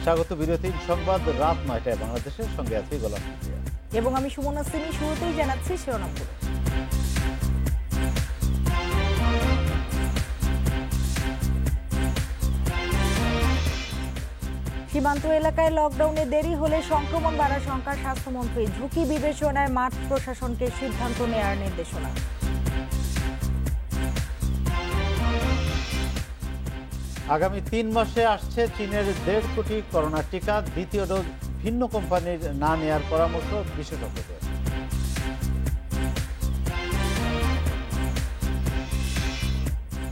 স্বাগত বিরতির সংবাদ রাত ৯টায় বাংলাদেশের সঙ্গে আছি গোলাম কিবরিয়া এবং আমি সুমনা সিনি। শুরুতেই জানাচ্ছি শিরোনামগুলো। সীমান্ত এলাকায় লকডাউনে দেরি হলে সংক্রমণ বাড়ার শঙ্কা স্বাস্থ্যমন্ত্রী। ঝুঁকি বিবেচনায় মাঠ প্রশাসনকে সিদ্ধান্ত নেওয়ার নির্দেশনা। আগামী ৩ মাসে আসছে চীনের ১.৫ কোটি করোনা টিকা। দ্বিতীয় ডোজ ভিন্ন কোম্পানির না নেয়ার পরামর্শ বিশেষজ্ঞদের।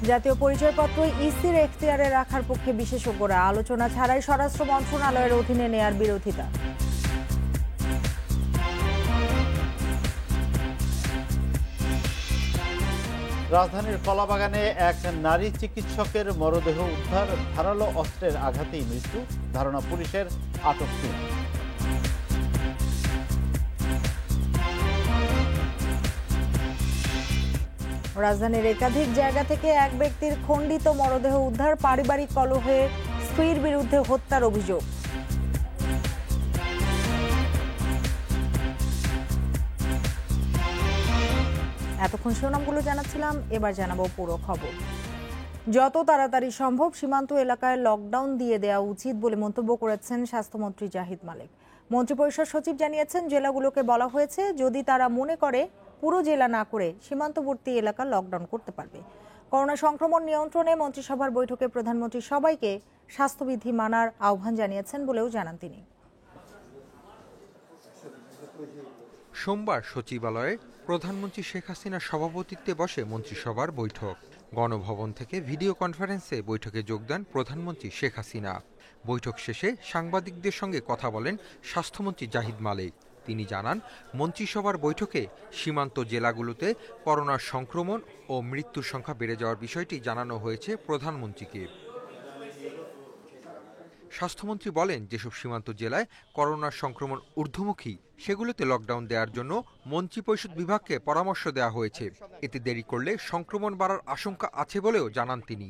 জাতীয় পরিচয়পত্র ইসির এখতিয়ারে রাখার পক্ষে বিশেষজ্ঞরা। আলোচনা ছাড়াই স্বরাষ্ট্র মন্ত্রণালয়ের অধীনে নেয়ার বিরোধিতা। রাজধানীর কলাবাগানে এক নারী চিকিৎসকের মরদেহ উদ্ধার। ধারালো অস্ত্রের আঘাতেই মৃত্যু। ধারণা পুলিশের, আটক ৩। রাজধানীর একাধিক জায়গা থেকে এক ব্যক্তির খণ্ডিত মরদেহ উদ্ধার। পারিবারিক কলহে স্ত্রীর বিরুদ্ধে হত্যার অভিযোগ। এতক্ষণ শিরোনামগুলো জানাচ্ছিলাম, এবার জানাবো পুরো খবর। যত তাড়াতাড়ি সম্ভব সীমান্ত এলাকায় লকডাউন দিয়ে দেওয়া উচিত বলে মন্তব্য করেছেন স্বাস্থ্যমন্ত্রী জাহিদ মালেক। মন্ত্রিপরিষদ সচিব জানিয়েছেন, জেলাগুলোকে বলা হয়েছে যদি তারা মনে করে পুরো জেলা না করে সীমান্তবর্তী এলাকা লকডাউন করতে পারবে। করোনা সংক্রমণ নিয়ন্ত্রণে মন্ত্রিসভার বৈঠকে প্রধানমন্ত্রী সবাইকে স্বাস্থ্যবিধি মানার আহ্বান জানিয়েছেন বলেও জানান তিনি। সোমবার সচিবালয়ে প্রধানমন্ত্রী শেখ হাসিনার সভাপতিত্বে বসে মন্ত্রিসভার বৈঠক। গণভবন থেকে ভিডিও কনফারেন্সে বৈঠকে যোগ দেন প্রধানমন্ত্রী শেখ হাসিনা। বৈঠক শেষে সাংবাদিকদের সঙ্গে কথা বলেন স্বাস্থ্যমন্ত্রী জাহিদ মালেক। তিনি জানান, মন্ত্রিসভার বৈঠকে সীমান্ত জেলাগুলোতে করোনার সংক্রমণ ও মৃত্যুর সংখ্যা বেড়ে যাওয়ার বিষয়টি জানানো হয়েছে প্রধানমন্ত্রীকে। স্বাস্থ্যমন্ত্রী বলেন, যেসব সীমান্ত জেলায় করোনার সংক্রমণ ঊর্ধ্বমুখী সেগুলোতে লকডাউন দেওয়ার জন্য মন্ত্রিপরিষদ বিভাগকে পরামর্শ দেওয়া হয়েছে। এতে দেরি করলে সংক্রমণ বাড়ার আশঙ্কা আছে বলেও জানান তিনি।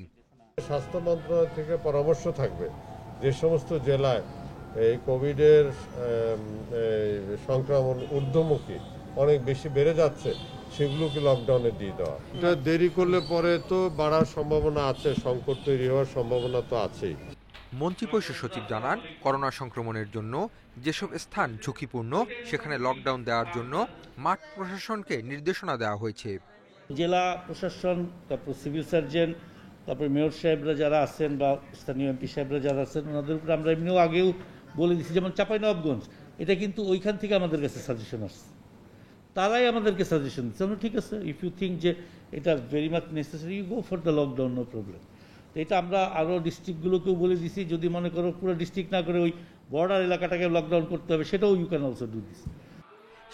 স্বাস্থ্য মন্ত্রণালয় থেকে পরামর্শ থাকবে যে সমস্ত জেলায় এই কোভিডের সংক্রমণ ঊর্ধ্বমুখী অনেক বেশি বেড়ে যাচ্ছে সেগুলোকে লকডাউনে দিয়ে দেওয়া। এটা দেরি করলে পরে তো বাড়ার সম্ভাবনা আছে, সংকট তৈরি হওয়ার সম্ভাবনা তো আছেই। মন্ত্রিপরিষদ সচিব জানান, করোনা সংক্রমণের জন্য যেসব স্থান ঝুঁকিপূর্ণ সেখানে লকডাউন দেওয়ার জন্য মাঠ প্রশাসনকে নির্দেশনা দেওয়া হয়েছে। জেলা প্রশাসন, তারপর সিভিল সার্জন, তারপর মেয়র সাহেবরা যারা আছেন বা স্থানীয় এমপি সাহেবরা যারা আছেন ওনাদের উপরে আমরা এমনিও আগেও বলে দিচ্ছি। যেমন চাঁপাইনবাবগঞ্জ, এটা কিন্তু ওইখান থেকে আমাদের কাছে সাজেশন আসছে, তারাই আমাদেরকে সাজেশন দিচ্ছে। আমরা ঠিক আছে, ইফ ইউ থিঙ্ক যে এটা very much necessary, you go for the lockdown, no problem. তো এটা আমরা আরও ডিস্ট্রিক্টগুলোকেও বলে দিছি, যদি মনে করো পুরো ডিস্ট্রিক্ট না করে ওই বর্ডার এলাকাটাকে লকডাউন করতে হবে, সেটাও you can also do this.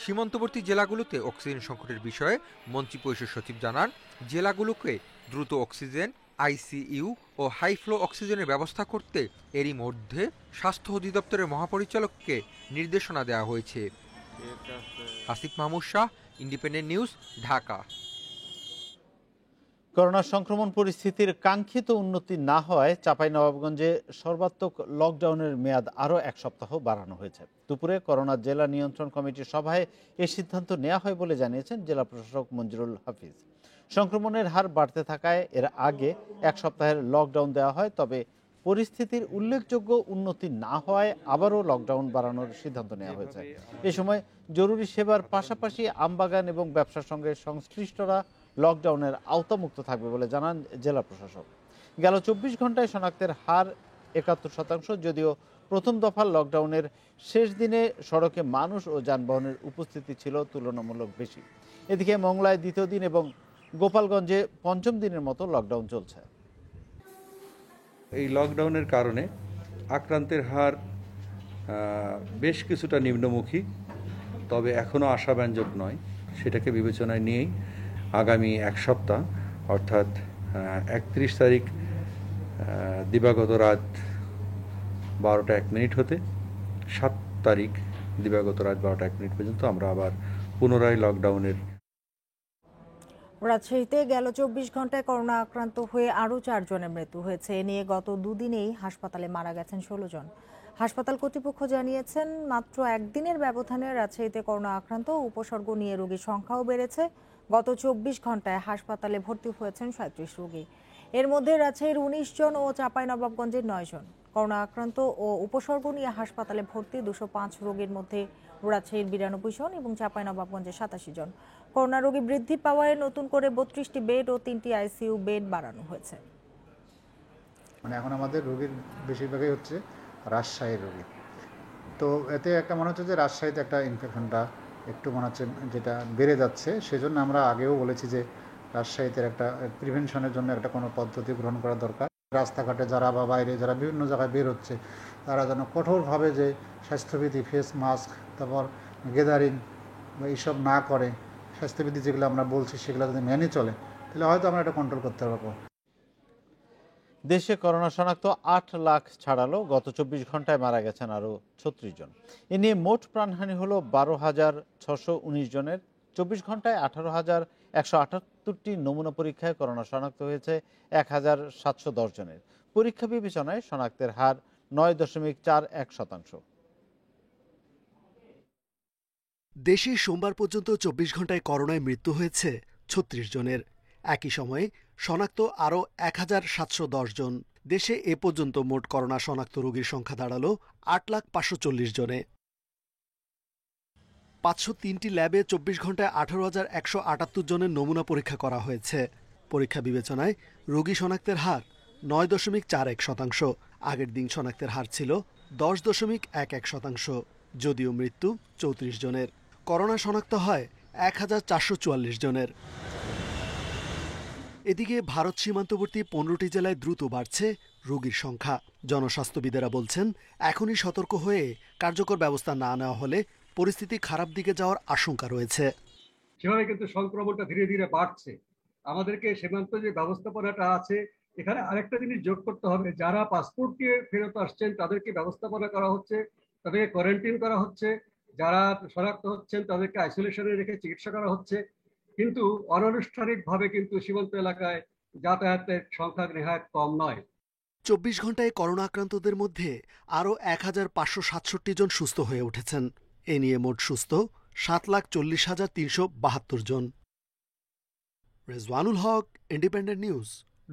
সীমান্তবর্তী জেলাগুলোতে অক্সিজেন সংকটের বিষয়ে মন্ত্রিপরিষদ সচিব জানান, জেলাগুলোকে দ্রুত অক্সিজেন, আইসিইউ ও হাই ফ্লো অক্সিজেনের ব্যবস্থা করতে এরই মধ্যে স্বাস্থ্য অধিদপ্তরের মহাপরিচালককে নির্দেশনা দেওয়া হয়েছে। Asif Mahmud Shah, independent news, Dhaka. Corona সংক্রমণ পরিস্থিতির কাঙ্ক্ষিত উন্নতি না হওয়ায় চাঁপাইনবাবগঞ্জে সর্বাত্মক লকডাউনের মেয়াদ আরও 1 সপ্তাহ বাড়ানো হয়েছে। দুপুরে করোনা জেলা নিয়ন্ত্রণ কমিটির সভায় এই সিদ্ধান্ত নেওয়া হয় বলে জানিয়েছেন জেলা প্রশাসক মঞ্জুরুল হাফিজ। সংক্রমণের হার বাড়তে থাকায় এর আগে 1 সপ্তাহের লকডাউন দেওয়া হয়, তবে পরিস্থিতির উল্লেখযোগ্য উন্নতি না হওয়ায় আবারও লকডাউন বাড়ানোর সিদ্ধান্ত নেওয়া হয়েছে। এ সময় জরুরি সেবার পাশাপাশি আমবাগান এবং ব্যবসার সঙ্গে সংশ্লিষ্টরা লকডাউনের আওতামুক্ত থাকবে বলে জানান জেলা প্রশাসক। গেল 24 ঘন্টায় শনাক্তের হার 71%। যদিও প্রথম দফার লকডাউনের শেষ দিনে সড়কে মানুষ ও যানবাহনের উপস্থিতি ছিল তুলনামূলক বেশি। এদিকে মংলায় দ্বিতীয় দিন এবং গোপালগঞ্জে পঞ্চম দিনের মতো লকডাউন চলছে। এই লকডাউনের কারণে আক্রান্তের হার বেশ কিছুটা নিম্নমুখী, তবে এখনও আশাব্যঞ্জক নয়। সেটাকে বিবেচনায় নিয়েই আগামী 1 সপ্তাহ অর্থাৎ 31 তারিখ দিবাগত রাত 12টা 1 মিনিট হতে 7 তারিখ দিবাগত রাত 12টা 1 মিনিট পর্যন্ত আমরা আবার পুনরায় লকডাউনের। রাজশাহীতে গেল 24 ঘন্টায় করোনা আক্রান্ত হয়ে আরও 4 জনের মৃত্যু হয়েছে। এ নিয়ে গত দুদিনেই হাসপাতালে মারা গেছেন 16 জন। হাসপাতাল কর্তৃপক্ষ জানিয়েছেন মাত্র একদিনের ব্যবধানে রাজশাহীতে করোনা আক্রান্ত ও উপসর্গ নিয়ে রোগীর সংখ্যাও বেড়েছে। গত 24 ঘন্টায় হাসপাতালে ভর্তি হয়েছেন 37 রোগী। এর মধ্যে রাজশাহীর 19 জন ও চাঁপাইনবাবগঞ্জের 9 জন। করোনা আক্রান্ত ও উপসর্গ নিয়ে হাসপাতালে ভর্তি 205 রোগীর মধ্যে রাজশাহীর 92 জন এবং চাঁপাইনবাবগঞ্জের 87 জন। করোনা রোগী বৃদ্ধি পাওয়ায় নতুন করে 32টি বেড ও 3টি আইসিইউ বেড বাড়ানো হয়েছে। মানে এখন আমাদের রোগীর বেশিরভাগই হচ্ছে রাজশাহীর রোগী। তো এতে একটা মনে হচ্ছে যে রাজশাহীতে একটা ইনফেকশনটা একটু মনে হচ্ছে যেটা বেড়ে যাচ্ছে। সেজন্য আমরা আগেও বলেছি যে রাজশাহীতে একটা প্রিভেনশনের জন্য একটা কোনো পদ্ধতি গ্রহণ করা দরকার। রাস্তাঘাটে যারা বা বাইরে যারা বিভিন্ন জায়গায় বের হচ্ছে তারা যেন কঠোরভাবে যে স্বাস্থ্যবিধি, ফেস মাস্ক, তারপর গ্যাদারিং এইসব না করে, স্বাস্থ্যবিধি যেগুলো আমরা বলছি সেগুলো যদি মেনে চলে তাহলে হয়তো আমরা এটা কন্ট্রোল করতে পারবো। দেশে করোনা শনাক্ত 8 লাখ ছাড়ালো। গত 24 ঘন্টায় মারা গেছেন আরও 36 জন। এ নিয়ে মোট প্রাণহানি হলো 12,619 জনের। 24 ঘন্টায় 18,178টি নমুনা পরীক্ষায় করোনা শনাক্ত হয়েছে 1,710 জনের। পরীক্ষা বিবেচনায় শনাক্তের হার 9.41%। দেশে সোমবার পর্যন্ত 24 ঘন্টায় করোনায় মৃত্যু হয়েছে 36 জনের। একই সময়ে শনাক্ত আরও 1,710 জন। দেশে এ পর্যন্ত মোট করোনা শনাক্ত রোগীর সংখ্যা দাঁড়ালো 8,540,000 জনে। 503টি ল্যাবে 24 ঘন্টায় 18,178 জনের নমুনা পরীক্ষা করা হয়েছে। পরীক্ষা বিবেচনায় রোগী শনাক্তের হার 9.41%। আগের দিন শনাক্তের হার ছিল 10.11%। যদিও মৃত্যু 34 জনের। করোনা শনাক্ত হয় 1,444 জনের। এদিকে ভারত সীমান্তবর্তী 15টি জেলায় দ্রুত বাড়ছে রোগীর সংখ্যা। জনস্বাস্থ্যবিদেরা বলছেন এখনই সতর্ক হয়ে কার্যকর ব্যবস্থা না নেওয়া হলে পরিস্থিতি খারাপ দিকে যাওয়ার আশঙ্কা রয়েছে। সেভাবে কিন্তু সংক্রমণটা ধীরে ধীরে বাড়ছে। আমাদেরকে সীমান্ত যে ব্যবস্থাপনাটা আছে এখানে আরেকটা জিনিস যোগ করতে হবে, যারা পাসপোর্ট দিয়ে ফেরত আসছেন তাদেরকে ব্যবস্থাপনা করা হচ্ছে, তাদেরকে কোয়ারেন্টাইন করা হচ্ছে, যারা শনাক্ত হচ্ছেন তাদেরকে আইসোলেশনে রেখে চিকিৎসা করা হচ্ছে। কিন্তু অনানুষ্ঠানিকভাবে কিন্তু সীমান্ত এলাকায় যাতায়াতের সংখ্যা নেহাত কম নয়। 24 ঘন্টায় করোনা আক্রান্তদের মধ্যে আরও 1,567 জন সুস্থ হয়ে উঠেছেন। এ নিয়ে মোট সুস্থ 7,40,372 জন। রেজওয়ানুল হক, ইন্ডিপেন্ডেন্ট নিউজ,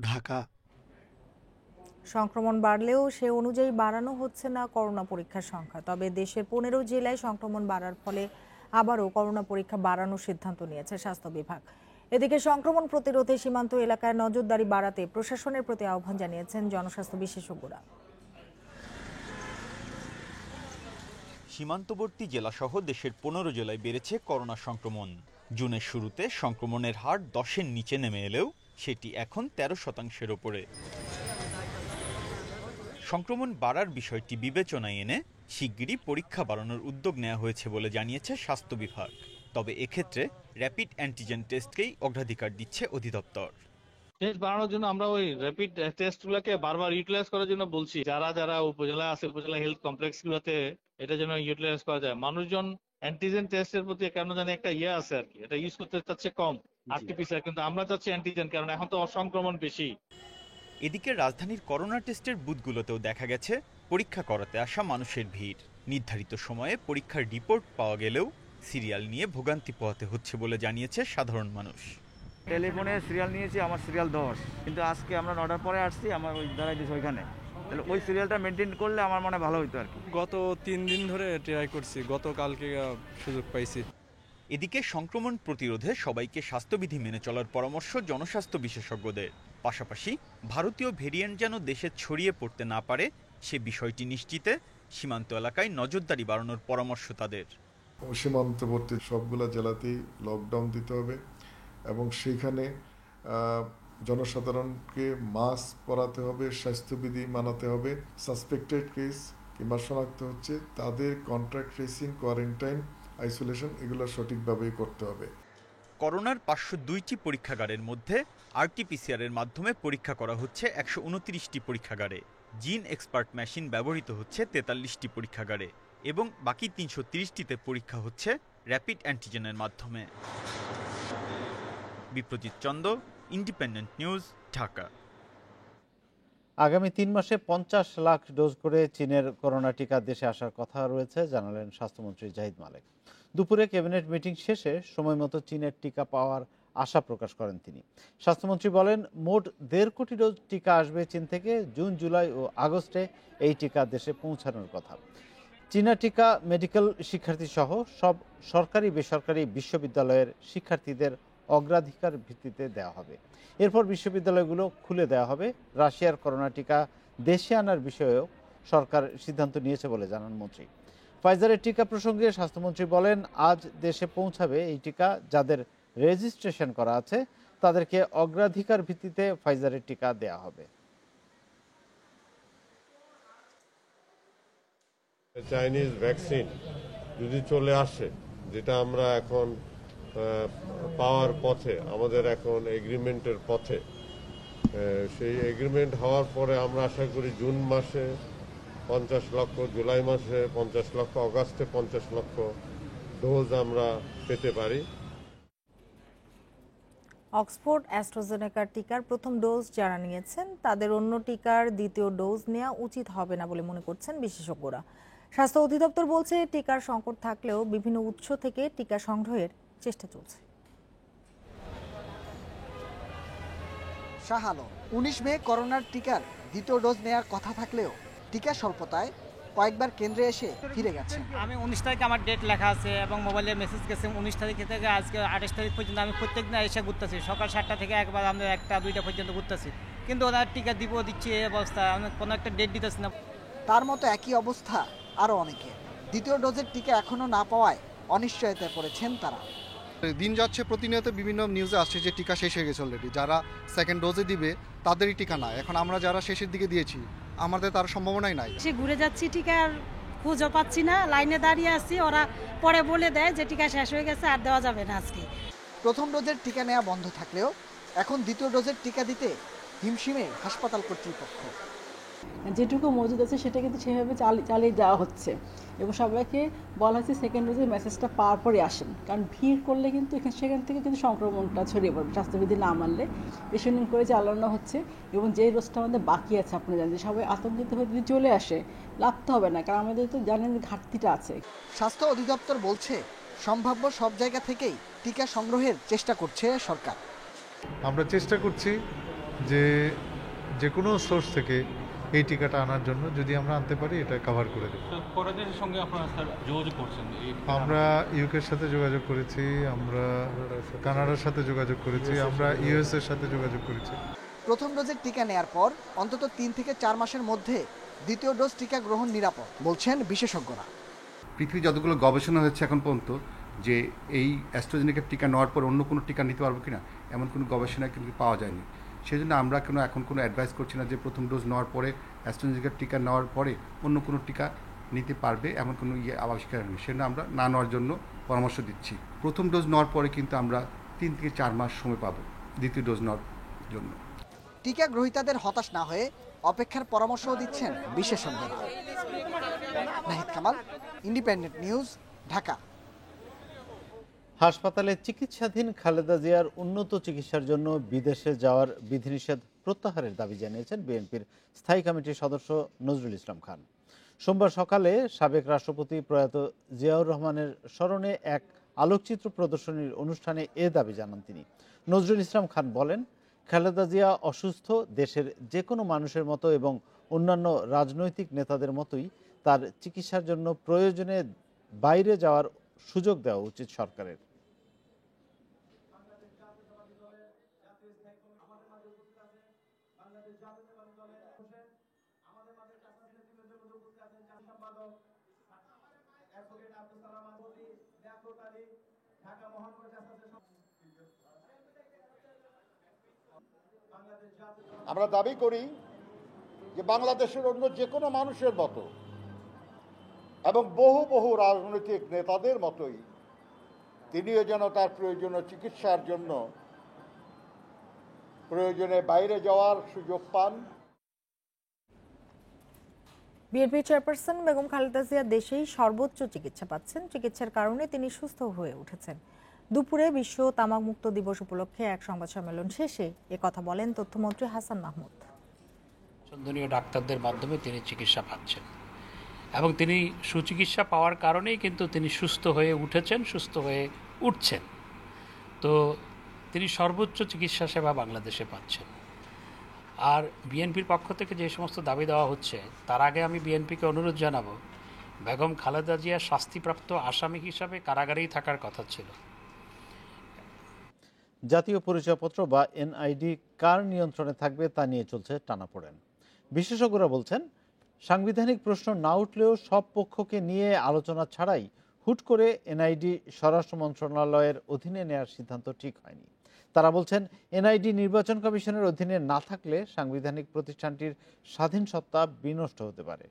ঢাকা। সংক্রমণ বাড়লেও সে অনুযায়ী বাড়ানো হচ্ছে না করোনা পরীক্ষার সংখ্যা। তবে দেশের 15 জেলায় সংক্রমণ বাড়ার ফলে আবারও করোনা পরীক্ষা বাড়ানোর সিদ্ধান্ত নিয়েছে স্বাস্থ্য বিভাগ। এদিকে সংক্রমণ প্রতিরোধে সীমান্ত এলাকায় নজরদারি বাড়াতে প্রশাসনের প্রতি আহ্বান জানিয়েছেন জনস্বাস্থ্য বিশেষজ্ঞরা। সীমান্তবর্তী জেলাসহ দেশের 15 জেলায় বেড়েছে করোনা সংক্রমণ। জুনের শুরুতে সংক্রমণের হার 10-এর নিচে নেমে এলেও সেটি এখন 13%-এর ওপরে। সংক্রমণ বাড়ার বিষয়টি বিবেচনায় এনে শিগগিরই পরীক্ষা বাড়ানোর উদ্যোগ নেওয়া হয়েছে বলে জানিয়েছে স্বাস্থ্য বিভাগ। তবে এক্ষেত্রে র্যাপিড অ্যান্টিজেন টেস্টকেই অগ্রাধিকার দিচ্ছে অধিদপ্তর। টেস্ট বাড়ানোর জন্য আমরা ওই র্যাপিড টেস্টগুলোকে বারবার ইউটিলাইজ করার জন্য বলছি। যারা যারা উপজেলা আছে, উপজেলা হেলথ কমপ্লেক্সগুলোতে এটা যেন ইউটিলাইজ করা যায়। মানুষজন অ্যান্টিজেন টেস্টের প্রতি কেন জানি একটা আছে আর কি, এটা ইউজ করতে চাচ্ছে কম আরটিপিসিআর, কিন্তু আমরা চাচ্ছি অ্যান্টিজেন, কারণ এখন তো অসংক্রমণ বেশি। এদিকে রাজধানীর করোনা টেস্টের বুথগুলোতেও দেখা গেছে পরীক্ষা করাতে আসা মানুষের ভিড়। নির্ধারিত সময়ে পরীক্ষার রিপোর্ট পাওয়া গেলেও সিরিয়াল নিয়ে ভোগান্তি পোহাতে হচ্ছে বলে জানিয়েছে সাধারণ মানুষ। টেলিফোনে সিরিয়াল নিয়েছি, আমার সিরিয়াল 10, কিন্তু আজকে আমরা 9টার পরে আসছি, আমার ওই দাঁড়াই দিয়েছে ওইখানে। তাহলে ওই সিরিয়ালটা মেনটেন করলে আমার মনে ভালো হইতো আর কি। গত 3 দিন ধরে ট্রাই করছি, গতকালকে সুযোগ পাইছি। এদিকে সংক্রমণ প্রতিরোধে সবাইকে স্বাস্থ্যবিধি মেনে চলার পরামর্শ জনস্বাস্থ্য বিশেষজ্ঞদের। পাশাপাশি ভারতীয় ভেরিয়েন্ট যেন দেশে ছড়িয়ে পড়তে না পারে সে বিষয়টি নিশ্চিতে সীমান্ত এলাকায় নজরদারি বাড়ানোর পরামর্শ তাদের। সীমান্তবর্তী সবগুলা জেলাতেই লকডাউন দিতে হবে এবং সেইখানে জনসাধারণকে মাস্ক পরাতে হবে, স্বাস্থ্যবিধি মানাতে হবে। সাসপেক্টেড কেস কিংবা শনাক্ত হচ্ছে তাদের কন্ট্যাক্ট ট্রেসিং, কোয়ারেন্টাইন, আইসোলেশন এগুলো সঠিকভাবেই করতে হবে। করোনার 502টি পরীক্ষাগারের মধ্যে আরটিপিসিআর এর মাধ্যমে পরীক্ষা করা হচ্ছে 129টি পরীক্ষাগারে। জিন এক্সপার্ট মেশিন ব্যবহৃত হচ্ছে 43টি পরীক্ষাগারে এবং বাকি 330টিতে পরীক্ষা হচ্ছে র্যাপিড অ্যান্টিজেনের মাধ্যমে। Biprojit Chanda, independent news, Dhaka. আগামী 3 মাসে 50 লাখ ডোজ করে চীনের করোনা টিকা দেশে আসার কথা রয়েছে জানালেন স্বাস্থ্যমন্ত্রী জাহিদ মালেক। দুপুরে ক্যাবিনেট মিটিং শেষে সময়মতো চীনের টিকা পাওয়ার আশা প্রকাশ করেন তিনি। স্বাস্থ্যমন্ত্রী বলেন, মোট 1.5 কোটি ডোজ টিকা আসবে চীন থেকে। জুন, জুলাই ও আগস্টে এই টিকা দেশে পৌঁছানোর কথা। চীনা টিকা মেডিকেল শিক্ষার্থী সহ সব সরকারি বেসরকারি বিশ্ববিদ্যালয়ের শিক্ষার্থীদের অগ্রাধিকার ভিত্তিতে দেওয়া হবে। এরপর বিশ্ববিদ্যালয়গুলো খুলে দেওয়া হবে। রাশিয়ার করোনা টিকা দেশে আনার বিষয়েও সরকার সিদ্ধান্ত নিয়েছে বলে জানান মন্ত্রী। ফাইজারের টিকা প্রসঙ্গে স্বাস্থ্যমন্ত্রী বলেন, আজ দেশে পৌঁছাবে এই টিকা। যাদের রেজিস্ট্রেশন করা আছে তাদেরকে অগ্রাধিকার ভিত্তিতে ফাইজারের টিকা দেওয়া হবে। চাইনিজ ভ্যাকসিন যদি চলে আসে, যেটা আমরা এখন পাওয়ার পথে, আমাদের এখন এগ্রিমেন্টের পথে, সেই এগ্রিমেন্ট হওয়ার পরে আমরা আশা করি জুন মাসে 50 লক্ষ, জুলাই মাসে 50 লক্ষ, অগাস্টে 50 লক্ষ ডোজ আমরা পেতে পারি। অক্সফোর্ড অ্যাস্ট্রাজেনেকার টিকার প্রথম ডোজ যারা নিয়েছেন তাদের অন্য টিকার দ্বিতীয় ডোজ নেওয়া উচিত হবে না বলে মনে করছেন বিশেষজ্ঞরা। স্বাস্থ্য অধিদপ্তর বলছে, টিকার সংকট থাকলেও বিভিন্ন উৎস থেকে টিকা সংগ্রহের চেষ্টা চলছে। শাহ আলম, 19 মে করোনার টিকার দ্বিতীয় ডোজ নেওয়ার কথা থাকলেও টিকা স্বল্পতায় কয়েকবার কেন্দ্রে এসে ফিরে গেছে। আমি 19 তারিখে আমার ডেট লেখা আছে এবং মোবাইলে মেসেজ গেছে 19 তারিখ থেকে আজকে 28 তারিখ পর্যন্ত আমি প্রত্যেক দিন এসে ঘুরতেছি। সকাল 7টা থেকে একবার আমরা 1টা 2টা পর্যন্ত ঘুরতেছি, কিন্তু ওরা টিকা দিচ্ছে এই অবস্থা, কোনো একটা ডেট দিতেছি না। তার মতো একই অবস্থা আরও অনেকে। দ্বিতীয় ডোজের টিকা এখনও না পাওয়ায় অনিশ্চয়তায় পড়েছেন তারা। দিন যাচ্ছে, প্রতিনিয়ত বিভিন্ন নিউজে আসছে যে টিকা শেষ হয়ে গেছে অলরেডি। যারা সেকেন্ড ডোজে দিবে তাদেরই টিকা নাই। এখন আমরা যারা শেষের দিকে দিয়েছি আমাদের তার সম্ভাবনাই নাই। সে ঘুরে যাচ্ছি, টিকার খুঁজও পাচ্ছি না, লাইনে দাঁড়িয়ে আছি। ওরা পরে বলে দেয় যে টিকা শেষ হয়ে গেছে, আর দেওয়া যাবে না আজকে। প্রথম ডোজের টিকা নেওয়া বন্ধ থাকলেও এখন দ্বিতীয় ডোজের টিকা দিতে হিমশিমে হাসপাতাল কর্তৃপক্ষ। যেটুকু মজুদ আছে সেটা কিন্তু সেভাবে চালিয়ে যাওয়া হচ্ছে এবং সবাইকে বলা হচ্ছে সেকেন্ড ডোজের মেসেজটা পাওয়ার পরে আসেন, কারণ ভিড় করলে কিন্তু সেখান থেকে কিন্তু সংক্রমণটা ছড়িয়ে পড়বে স্বাস্থ্যবিধি না মানলে। পেশেন্টিং করে চালানো হচ্ছে এবং যে ডোজটা আমাদের বাকি আছে, আপনি জানেন যে সবাই আতঙ্কিত হয়ে যদি চলে আসে লাভ তো হবে না, কারণ আমাদের তো জানেন ঘাটতিটা আছে। স্বাস্থ্য অধিদপ্তর বলছে, সম্ভাব্য সব জায়গা থেকেই টিকা সংগ্রহের চেষ্টা করছে সরকার। আমরা চেষ্টা করছি যে কোনো সোর্স থেকে এই টিকাটা আনার জন্য, যদি আমরা আনতে পারি এটা কভার করে দেব। পরাজয়ের সঙ্গে আপনারা যোগাযোগ করছেন? আমরা ইউকের সাথে যোগাযোগ করেছি, আমরা কানাডার সাথে যোগাযোগ করেছি, আমরা ইউএস এর সাথে যোগাযোগ করেছি। প্রথম ডোজের টিকা নেয়ার পর অন্তত 3 থেকে 4 মাসের মধ্যে দ্বিতীয় ডোজ টিকা গ্রহণ নিরাপদ বলছেন বিশেষজ্ঞরা। পৃথিবীর যতগুলো গবেষণা হচ্ছে এখন পর্যন্ত যে এই অ্যাস্ট্রাজেনেকার টিকা নেওয়ার পর অন্য কোনো টিকা নিতে পারবো কিনা, এমন কোনো গবেষণা কিন্তু পাওয়া যায়নি। সেই জন্য আমরা এখন কোনো অ্যাডভাইস করছি না যে প্রথম ডোজ নেওয়ার পরে অ্যাস্ট্রাজেনেকার টিকা নেওয়ার পরে অন্য কোনো টিকা নিতে পারবে, এমন কোনো আবিষ্কার নেই। সেজন্য আমরা না নেওয়ার জন্য পরামর্শ দিচ্ছি। প্রথম ডোজ নেওয়ার পরে কিন্তু আমরা 3 থেকে 4 মাস সময় পাবো দ্বিতীয় ডোজ নেওয়ার জন্য। টিকা গ্রহীতাদের হতাশ না হয়ে অপেক্ষার পরামর্শও দিচ্ছেন বিশেষজ্ঞরা। Nahid Kamal, independent news, Dhaka. হাসপাতালে চিকিৎসাধীন খালেদা জিয়ার উন্নত চিকিৎসার জন্য বিদেশে যাওয়ার বিধিনিষেধ প্রত্যাহারের দাবি জানিয়েছেন বিএনপির স্থায়ী কমিটির সদস্য নজরুল ইসলাম খান। সোমবার সকালে সাবেক রাষ্ট্রপতি প্রয়াত জিয়াউর রহমানের স্মরণে এক আলোকচিত্র প্রদর্শনীর অনুষ্ঠানে এ দাবি জানান তিনি। নজরুল ইসলাম খান বলেন, খালেদা জিয়া অসুস্থ, দেশের যে কোনো মানুষের মতো এবং অন্যান্য রাজনৈতিক নেতাদের মতোই তার চিকিৎসার জন্য প্রয়োজনে বাইরে যাওয়ার সুযোগ দেওয়া উচিত সরকারের। আমরা দাবি করি যে বাংলাদেশের অন্য যে কোনো মানুষের মতো এবং বহু রাজনৈতিক নেতাদের মতোই তিনিও যেন তার প্রয়োজনীয় চিকিৎসার জন্য প্রয়োজনে বাইরে যাওয়ার সুযোগ পান। বিএনপি চেয়ারপারসন বেগম খালেদা জিয়া দেশেই সর্বোচ্চ চিকিৎসা পাচ্ছেন। চিকিৎসার কারণে তিনি সুস্থ হয়ে উঠেছেন। দুপুরে বিশ্ব তামাকমুক্ত দিবস উপলক্ষে এক সংবাদ সম্মেলন শেষে একথা বলেন তথ্যমন্ত্রী হাসান মাহমুদ। পছন্দনীয় ডাক্তারদের মাধ্যমে তিনি চিকিৎসা পাচ্ছেন এবং তিনি সুচিকিৎসা পাওয়ার কারণেই কিন্তু তিনি সুস্থ হয়ে উঠেছেন, সুস্থ হয়ে উঠছেন। তো তিনি সর্বোচ্চ চিকিৎসা সেবা বাংলাদেশে পাচ্ছেন। আর বিএনপির পক্ষ থেকে যে সমস্ত দাবি দেওয়া হচ্ছে, তার আগে আমি বিএনপিকে অনুরোধ জানাবো, বেগম খালেদা জিয়া শাস্তিপ্রাপ্ত আসামি হিসাবে কারাগারেই থাকার কথা ছিল। জাতীয় পরিচয়পত্র বা এনআইডি কার নিয়ন্ত্রণে থাকবে তা নিয়ে চলছে টানাপোড়েন। বিশেষজ্ঞরা বলছেন, সাংবিধানিক প্রশ্ন না উঠলেও সব পক্ষকে নিয়ে আলোচনা ছাড়াই হুট করে এনআইডি স্বরাষ্ট্র মন্ত্রণালয়ের অধীনে নেওয়ার সিদ্ধান্ত ঠিক হয়নি। তারা বলছেন, এনআইডি নির্বাচন কমিশনের অধীনে না থাকলে সাংবিধানিক প্রতিষ্ঠানটির স্বাধীন সত্তা বিনষ্ট হতে পারে।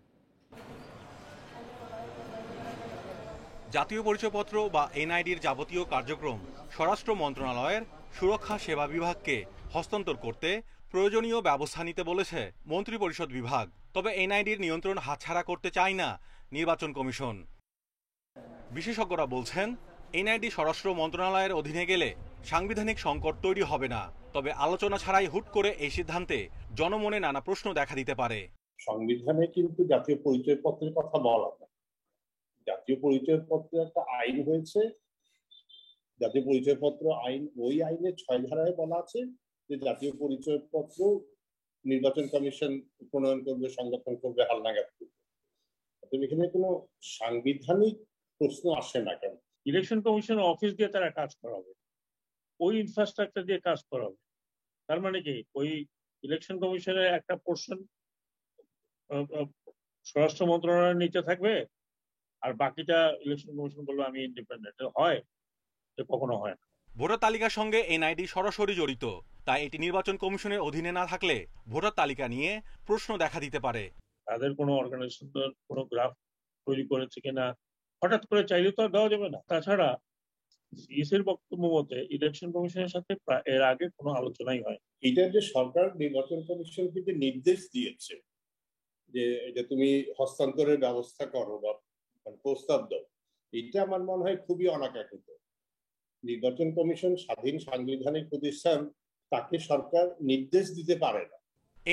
জাতীয় পরিচয়পত্র বা এনআইডির যাবতীয় কার্যক্রম স্বরাষ্ট্র মন্ত্রণালয়ের সুরক্ষা সেবা বিভাগকে হস্তান্তর করতে প্রয়োজনীয় ব্যবস্থা নিতে বলেছে মন্ত্রিপরিষদ বিভাগ। তবে এনআইডির নিয়ন্ত্রণ হাতছাড়া করতে চায় না নির্বাচন কমিশন। বিশেষজ্ঞরা বলছেন, এনআইডি স্বরাষ্ট্র মন্ত্রণালয়ের অধীনে গেলে সাংবিধানিক সংকট তৈরি হবে না, তবে আলোচনা ছাড়াই হুট করে এই সিদ্ধান্তে জনমনে নানা প্রশ্ন দেখা দিতে পারে। সংবিধানে কিন্তু জাতীয় পরিচয়পত্রের কথা বলা না। জাতীয় পরিচয়পত্র একটা আইন হয়েছে, জাতীয় পরিচয়পত্র আইন, ওই আইনের 6 ধারায় বলা আছে যে জাতীয় পরিচয়পত্র নির্বাচন কমিশন প্রণয়ন করবে, সংগঠন করবে, হালনাগাদ করবে। এখানে কোনো সাংবিধানিক প্রশ্ন আসে না। কেন ইলেকশন কমিশনের অফিস দিয়ে তারা কাজ করাবে, ওই ইনফ্রাস্ট্রাকচার দিয়ে কাজ করাবে। তার মানে কি, ওই ইলেকশন কমিশনের একটা পোর্শন স্বরাষ্ট্র মন্ত্রণালয়ের নিচে থাকবে আর বাকিটা ইলেকশন কমিশন বলবে আমি ইন্ডিপেন্ডেন্ট। হয় কখনো হয় না। ভোটার তালিকার সঙ্গে এনআইডি সরাসরি জড়িত, তাই এটি নির্বাচন কমিশনের অধীনে না থাকলে ভোটার তালিকা নিয়ে প্রশ্ন দেখা দিতে পারে। তাদের কোনো অর্গানাইজেশন কোনো গ্রাফ তৈরি করেছে কিনা হঠাৎ করে চাইলে তো আর দেওয়া যাবে না। তাছাড়া সিএসের বক্তব্য মতে ইলেকশন কমিশনের সাথে এর আগে কোনো আলোচনাই হয়। এটা যে সরকার নির্বাচন কমিশনকে নির্দেশ দিয়েছে যে তুমি হস্তান্তরের ব্যবস্থা করো বা প্রস্তাব দাও, এটা আমার মনে হয় খুবই অনাকাঙ্ক্ষিত। নির্বাচন কমিশন স্বাধীন সাংবিধানিক প্রতিষ্ঠান, তাকে সরকার নির্দেশ দিতে পারে না।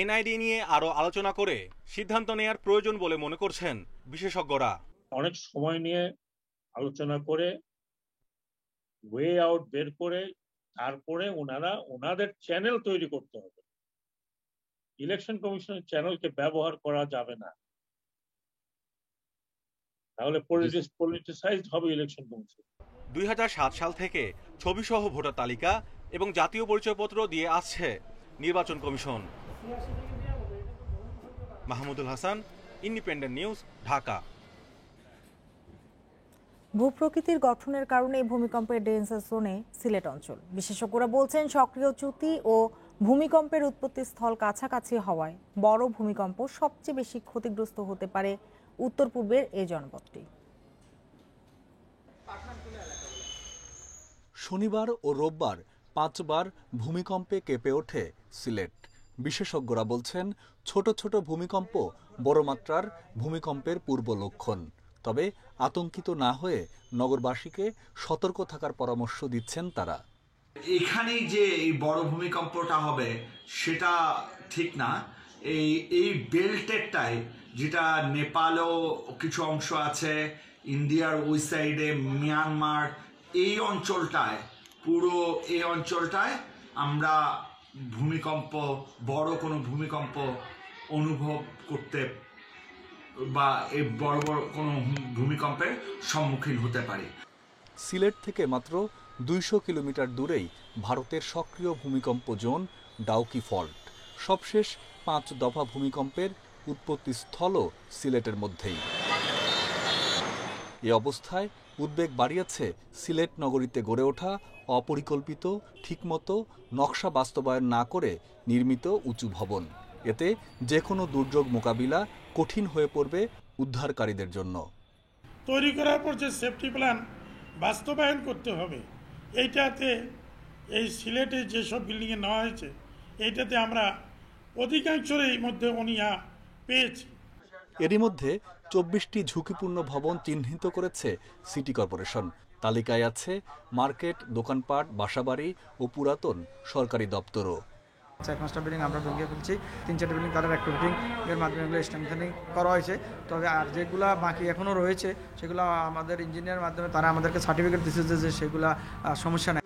এনআইডি নিয়ে আরো আলোচনা করে সিদ্ধান্ত নেয়ার প্রয়োজন বলে মনে করছেন বিশেষজ্ঞরা। অনেক সময় নিয়ে আলোচনা করে ওয়ে আউট বের করে তারপরে ওনাদের চ্যানেল তৈরি করতে হবে। ইলেকশন কমিশনের চ্যানেলকে ব্যবহার করা যাবে না, তাহলে পলিটিসাইজড হবে ইলেকশন কমিশন। 2007 সাল থেকে ছবিসহ ভোটার তালিকা এবং জাতীয় পরিচয়পত্র দিয়ে আসছে নির্বাচন কমিশন। Mahmudul Hasan, independent news, Dhaka. ভূপ্রকৃতির গঠনের কারণে ভূমিকম্পের ডেঞ্জার জোনে সিলেট অঞ্চল। বিশেষজ্ঞরা বলছেন, সক্রিয় চ্যুতি ও ভূমিকম্পের উৎপত্তি স্থল কাছাকাছি হওয়ায় বড় ভূমিকম্প সবচেয়ে বেশি ক্ষতিগ্রস্ত হতে পারে উত্তর পূর্বের এই জনপদটি। শনিবার ও রোববার 5 বার ভূমিকম্পে কেঁপে ওঠে সিলেট। বিশেষজ্ঞরা বলছেন, ছোট ছোট ভূমিকম্প বড় মাত্রার ভূমিকম্পের পূর্ব লক্ষণ। তবে আতঙ্কিত না হয়ে নগরবাসীকে সতর্ক থাকার পরামর্শ দিচ্ছেন তারা। এখানেই যে এই বড় ভূমিকম্পটা হবে সেটা ঠিক না। এই বেল্টেরটাই, যেটা নেপালও কিছু অংশ আছে, ইন্ডিয়ার ওই সাইডে মিয়ানমার, এই অঞ্চলটায়, পুরো এই অঞ্চলটায় আমরা বড় কোনো ভূমিকম্প অনুভব করতে বা এই বড় বড় কোনো ভূমিকম্পের সম্মুখীন হতে পারি। সিলেট থেকে মাত্র 200 কিলোমিটার দূরেই ভারতের সক্রিয় ভূমিকম্প জোন ডাউকি ফল্ট। সবশেষ 5 দফা ভূমিকম্পের উৎপত্তি স্থলও সিলেটের মধ্যেই। এ অবস্থায় উদ্বেগ বাড়িয়েছে সিলেট নগরীতে গড়ে ওঠা অপরিকল্পিত, ঠিকমতো নকশা বাস্তবায়ন না করে নির্মিত উঁচু ভবন। এতে যে কোনো দুর্যোগ মোকাবিলা কঠিন হয়ে পড়বে উদ্ধারকারীদের জন্য। তৈরি করার পর যে সেফটি প্ল্যান বাস্তবায়ন করতে হবে, এইটাতে এই সিলেটে যেসব বিল্ডিংয়ে নেওয়া হয়েছে, এইটাতে আমরা অধিকাংশের মধ্যে অনীহা পেয়েছি। এরই মধ্যে 24টি ঝুঁকিপূর্ণ ভবন চিহ্নিত করেছে সিটি কর্পোরেশন। তালিকায় আছে মার্কেট, দোকানপাট, বাসাবাড়ি ও পুরাতন সরকারি দপ্তরও। 4-5টা বিল্ডিং আমরা ভেঙে ফেলছি, 3-4টা বিল্ডিং তাদের অ্যাক্টিভিটি এর মাধ্যমে এগুলো স্ট্রেংথেনিং করা হয়েছে। তবে আর যেগুলো বাকি এখনও রয়েছে সেগুলো আমাদের ইঞ্জিনিয়ার মাধ্যমে তারা আমাদেরকে সার্টিফিকেট দিচ্ছে যে সেগুলো সমস্যা নেই।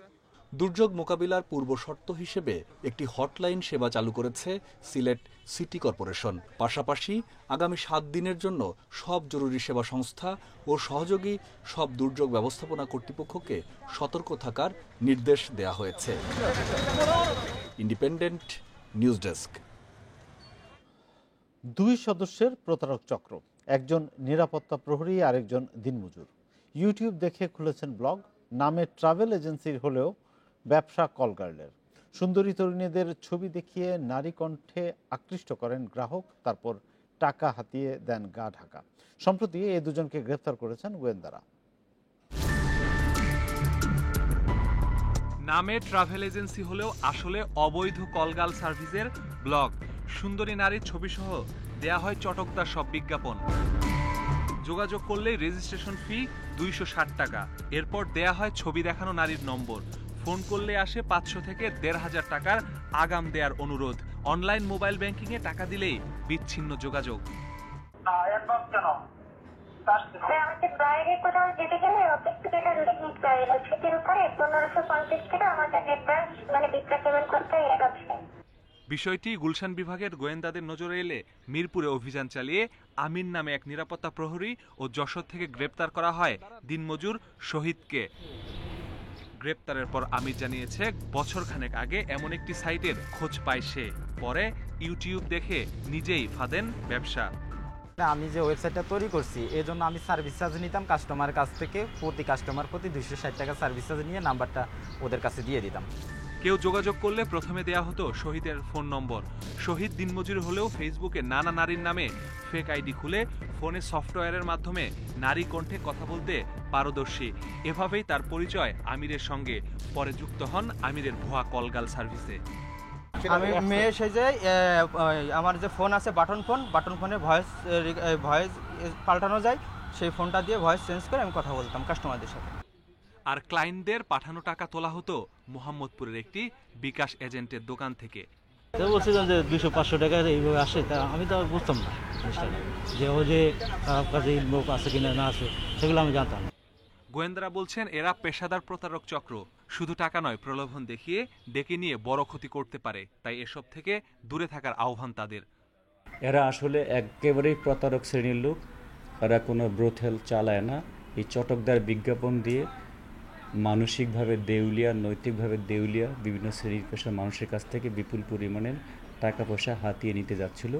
দুর্যোগ মোকাবিলার পূর্ব শর্ত হিসেবে একটি হটলাইন সেবা চালু করেছে সিলেট সিটি কর্পোরেশন। পাশাপাশি আগামী 7 দিনের জন্য সব জরুরি সেবা সংস্থা ও সহযোগী সব দুর্যোগ ব্যবস্থাপনা কর্তৃপক্ষকে সতর্ক থাকার নির্দেশ দেওয়া হয়েছে। Independent news desk. 2 সদস্যের প্রতারক চক্র, একজন নিরাপত্তা প্রহরী, আরেকজন দিনমজুর। ইউটিউব দেখে খুলেছেন ব্লগ, নামে ট্রাভেল এজেন্সির হলেও ব্যবসা কলগার্লের। সুন্দরী তরুণীদের ছবি দেখিয়ে নারী কণ্ঠে আকৃষ্ট করেন গ্রাহক, তারপর টাকা হাতিয়ে দেন গা ঢাকা। সম্প্রতি এই দুজনকে গ্রেফতার করেছেন গোয়েন্দারা। নামে ট্রাভেল এজেন্সি হলেও আসলে অবৈধ কলগাল সার্ভিসের ব্লগ। সুন্দরী নারীর ছবিসহ দেয়া হয় চটকদার সব বিজ্ঞাপন। যোগাযোগ করলেই রেজিস্ট্রেশন ফি 260 টাকা। এরপর দেয়া হয় ছবি দেখানো নারীর নম্বর। ফোন করলে আসে 500 থেকে 1,500 টাকার আগাম দেয়ার অনুরোধ। অনলাইন মোবাইল ব্যাংকিংয়ে টাকা দিলেই বিচ্ছিন্ন যোগাযোগ। বিষয়টি গুলশান বিভাগের গোয়েন্দাদের নজরে এলে মিরপুরে অভিযান চালিয়ে আমিন নামে এক নিরাপত্তা প্রহরী ও যশোর থেকে গ্রেপ্তার করা হয় দিনমজুর শহীদকে। গ্রেপ্তারের পর আমির জানিয়েছে, বছরখানেক আগে এমন একটি সাইটের খোঁজ পায় সে। পরে ইউটিউব দেখে নিজেই ফাঁদেন ব্যবসা। আমি যে ওয়েবসাইটটা তৈরি করছি এই জন্য আমি সার্ভিস চার্জ নিতাম কাস্টমারের কাছ থেকে। প্রতি কাস্টমার প্রতি 260 টাকা সার্ভিস চার্জ নিয়ে নাম্বারটা ওদের কাছে দিয়ে দিতাম। কেউ যোগাযোগ করলে প্রথমে দেয়া হতো শহীদের ফোন নম্বর। শহীদ দিনমজুর হলেও ফেসবুকে নানা নারীর নামে ফেক আইডি খুলে ফোনে সফটওয়্যারের মাধ্যমে নারী কণ্ঠে কথা বলতে পারদর্শী। এভাবেই তার পরিচয় আমিরের সঙ্গে। পরে যুক্ত হন আমিরের ভুয়া কলগাল সার্ভিসে। আমি মেয়ে সেজে আমার যে ফোন আছে বাটন ফোনে ভয়েস পাল্টানো যায়, সেই ফোনটা দিয়ে ভয়েস চেঞ্জ করে আমি কথা বলতাম কাস্টমারদের সাথে। আর ক্লায়েন্টদের পাঠানো টাকা তোলা হতো মোহাম্মদপুরের একটি বিকাশ এজেন্টের দোকান থেকে। বলছিলাম যে 200-500 টাকা এইভাবে আসে, তা আমি তো বুঝতাম না যে ও যে খারাপ কাজে লোক আছে কিনা না আছে সেগুলো আমি জানতাম না। গোয়েন্দারা বলছেন এরা পেশাদার প্রতারক চক্র। শুধু টাকা নয়, প্রলোভন দেখিয়ে ডেকে নিয়ে বড় ক্ষতি করতে পারে। তাই এসব থেকে দূরে থাকার আহ্বান তাদের। এরা আসলে একেবারেই প্রতারক শ্রেণীর লোক। এরা কোনো ব্রোথেল চালায় না। এই চটকদার বিজ্ঞাপন দিয়ে মানসিকভাবে দেউলিয়া, নৈতিকভাবে দেউলিয়া বিভিন্ন শ্রেণীর পেশার মানুষের কাছ থেকে বিপুল পরিমাণের টাকা পয়সা হাতিয়ে নিতে যাচ্ছিল।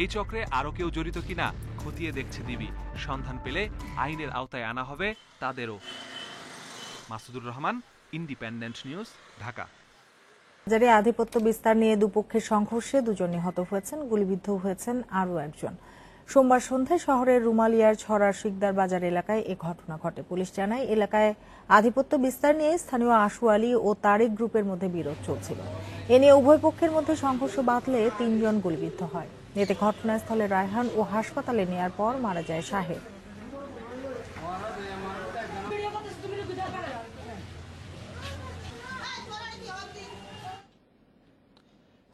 এই চক্রে আরও কেউ জড়িত কিনা খতিয়ে দেখছে ডিবি। সন্ধান পেলে আইনের আওতায় আনা হবে তাদেরও। Masudur Rahman, independent news, Dhaka. বাজারে আধিপত্য বিস্তার নিয়ে দুপক্ষের সংঘর্ষে 2জন নিহত হয়েছেন, গুলিবিদ্ধ হয়েছেন আরও একজন। সোমবার সন্ধ্যায় শহরের রুমালিয়ার ছড়ার শিকদার বাজার এলাকায় এ ঘটনা ঘটে। পুলিশ জানায় এলাকায় আধিপত্য বিস্তার নিয়ে স্থানীয় আশু আলী ও তারেক গ্রুপের মধ্যে বিরোধ চলছিল। এ নিয়ে উভয় পক্ষের মধ্যে সংঘর্ষ বাধলে 3 জন গুলিবিদ্ধ হয়। এতে ঘটনাস্থলে রায়হান ও হাসপাতালে নেয়ার পর মারা যায় শাহেদ।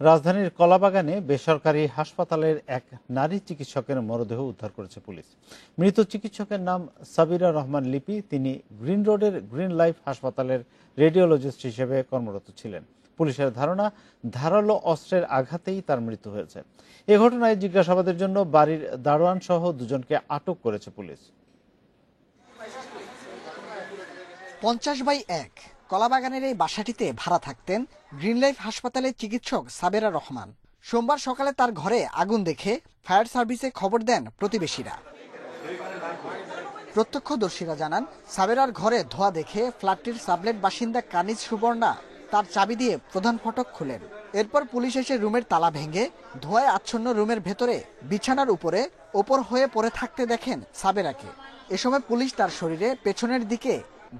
রাজধানীর কলাবাগানে বেসরকারি হাসপাতালের এক নারী চিকিৎসকের মরদেহ উদ্ধার করেছে পুলিশ। মৃত চিকিৎসকের নাম সাবিরা রহমান লিপি। তিনি গ্রিন রোডের গ্রিন লাইফ হাসপাতালের রেডিওলজিস্ট হিসেবে কর্মরত ছিলেন। পুলিশের ধারণা, ধারালো অস্ত্রের আঘাতেই তার মৃত্যু হয়েছে। এ ঘটনায় জিজ্ঞাসাবাদের জন্য বাড়ির দারোয়ান সহ 2জনকে আটক করেছে পুলিশ। 50/1 কলাবাগানের এই বাসাটিতে ভাড়া থাকতেন গ্রিন লাইফ হাসপাতালের চিকিৎসক সাবেরা রহমান। সোমবার সকালে তার ঘরে আগুন দেখে ফায়ার সার্ভিসে খবর দেন প্রতিবেশীরা। প্রত্যক্ষদর্শীরা জানান, সাবেরার ঘরে ধোঁয়া দেখে ফ্ল্যাটটির সাবলেট বাসিন্দা কানিজ সুবর্ণা তার চাবি দিয়ে প্রধান ফটক খুলেন। এরপর পুলিশ এসে রুমের তালা ভেঙে ধোঁয়ায় আচ্ছন্ন রুমের ভেতরে বিছানার উপরে ওপর হয়ে পড়ে থাকতে দেখেন সাবেরাকে। এ সময় পুলিশ তার শরীরে পেছনের দিকে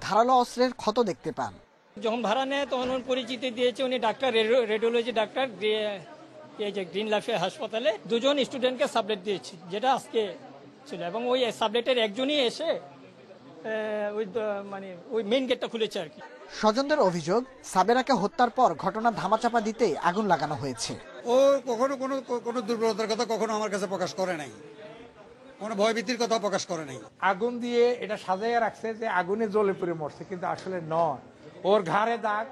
ধারালো অস্ত্রের ক্ষত দেখতে পান। যখন ভাড়া নেয় তখন ওর পরিচিতি দিয়েছে, উনি ডাক্তার, রেডিওলজি ডাক্তার, এই যে গ্রিন লাইফ হাসপাতালে 2জন স্টুডেন্টকে সাবলেট দিয়েছে, যেটা আজকে ছিল। এবং ওই সাবলেটের একজনই এসে মানে ওই মেইন গেটটা খুলেছে আর কি। স্বজনদের অভিযোগ, সাবেরাকে হত্যার পর ঘটনা ধামাচাপা দিতে আগুন লাগানো হয়েছে। ও কখনো কোনো দুর্বলতার কথা কখনো আমার কাছে প্রকাশ করে নাই, কোনো ভয়ভীতির কথা প্রকাশ করে নাই। আগুন দিয়ে এটা সাজাইয়া রাখছে যে আগুনে জ্বলে পড়ে মরছে, কিন্তু আসলে নয়। ওর ঘাড়ে দাগ,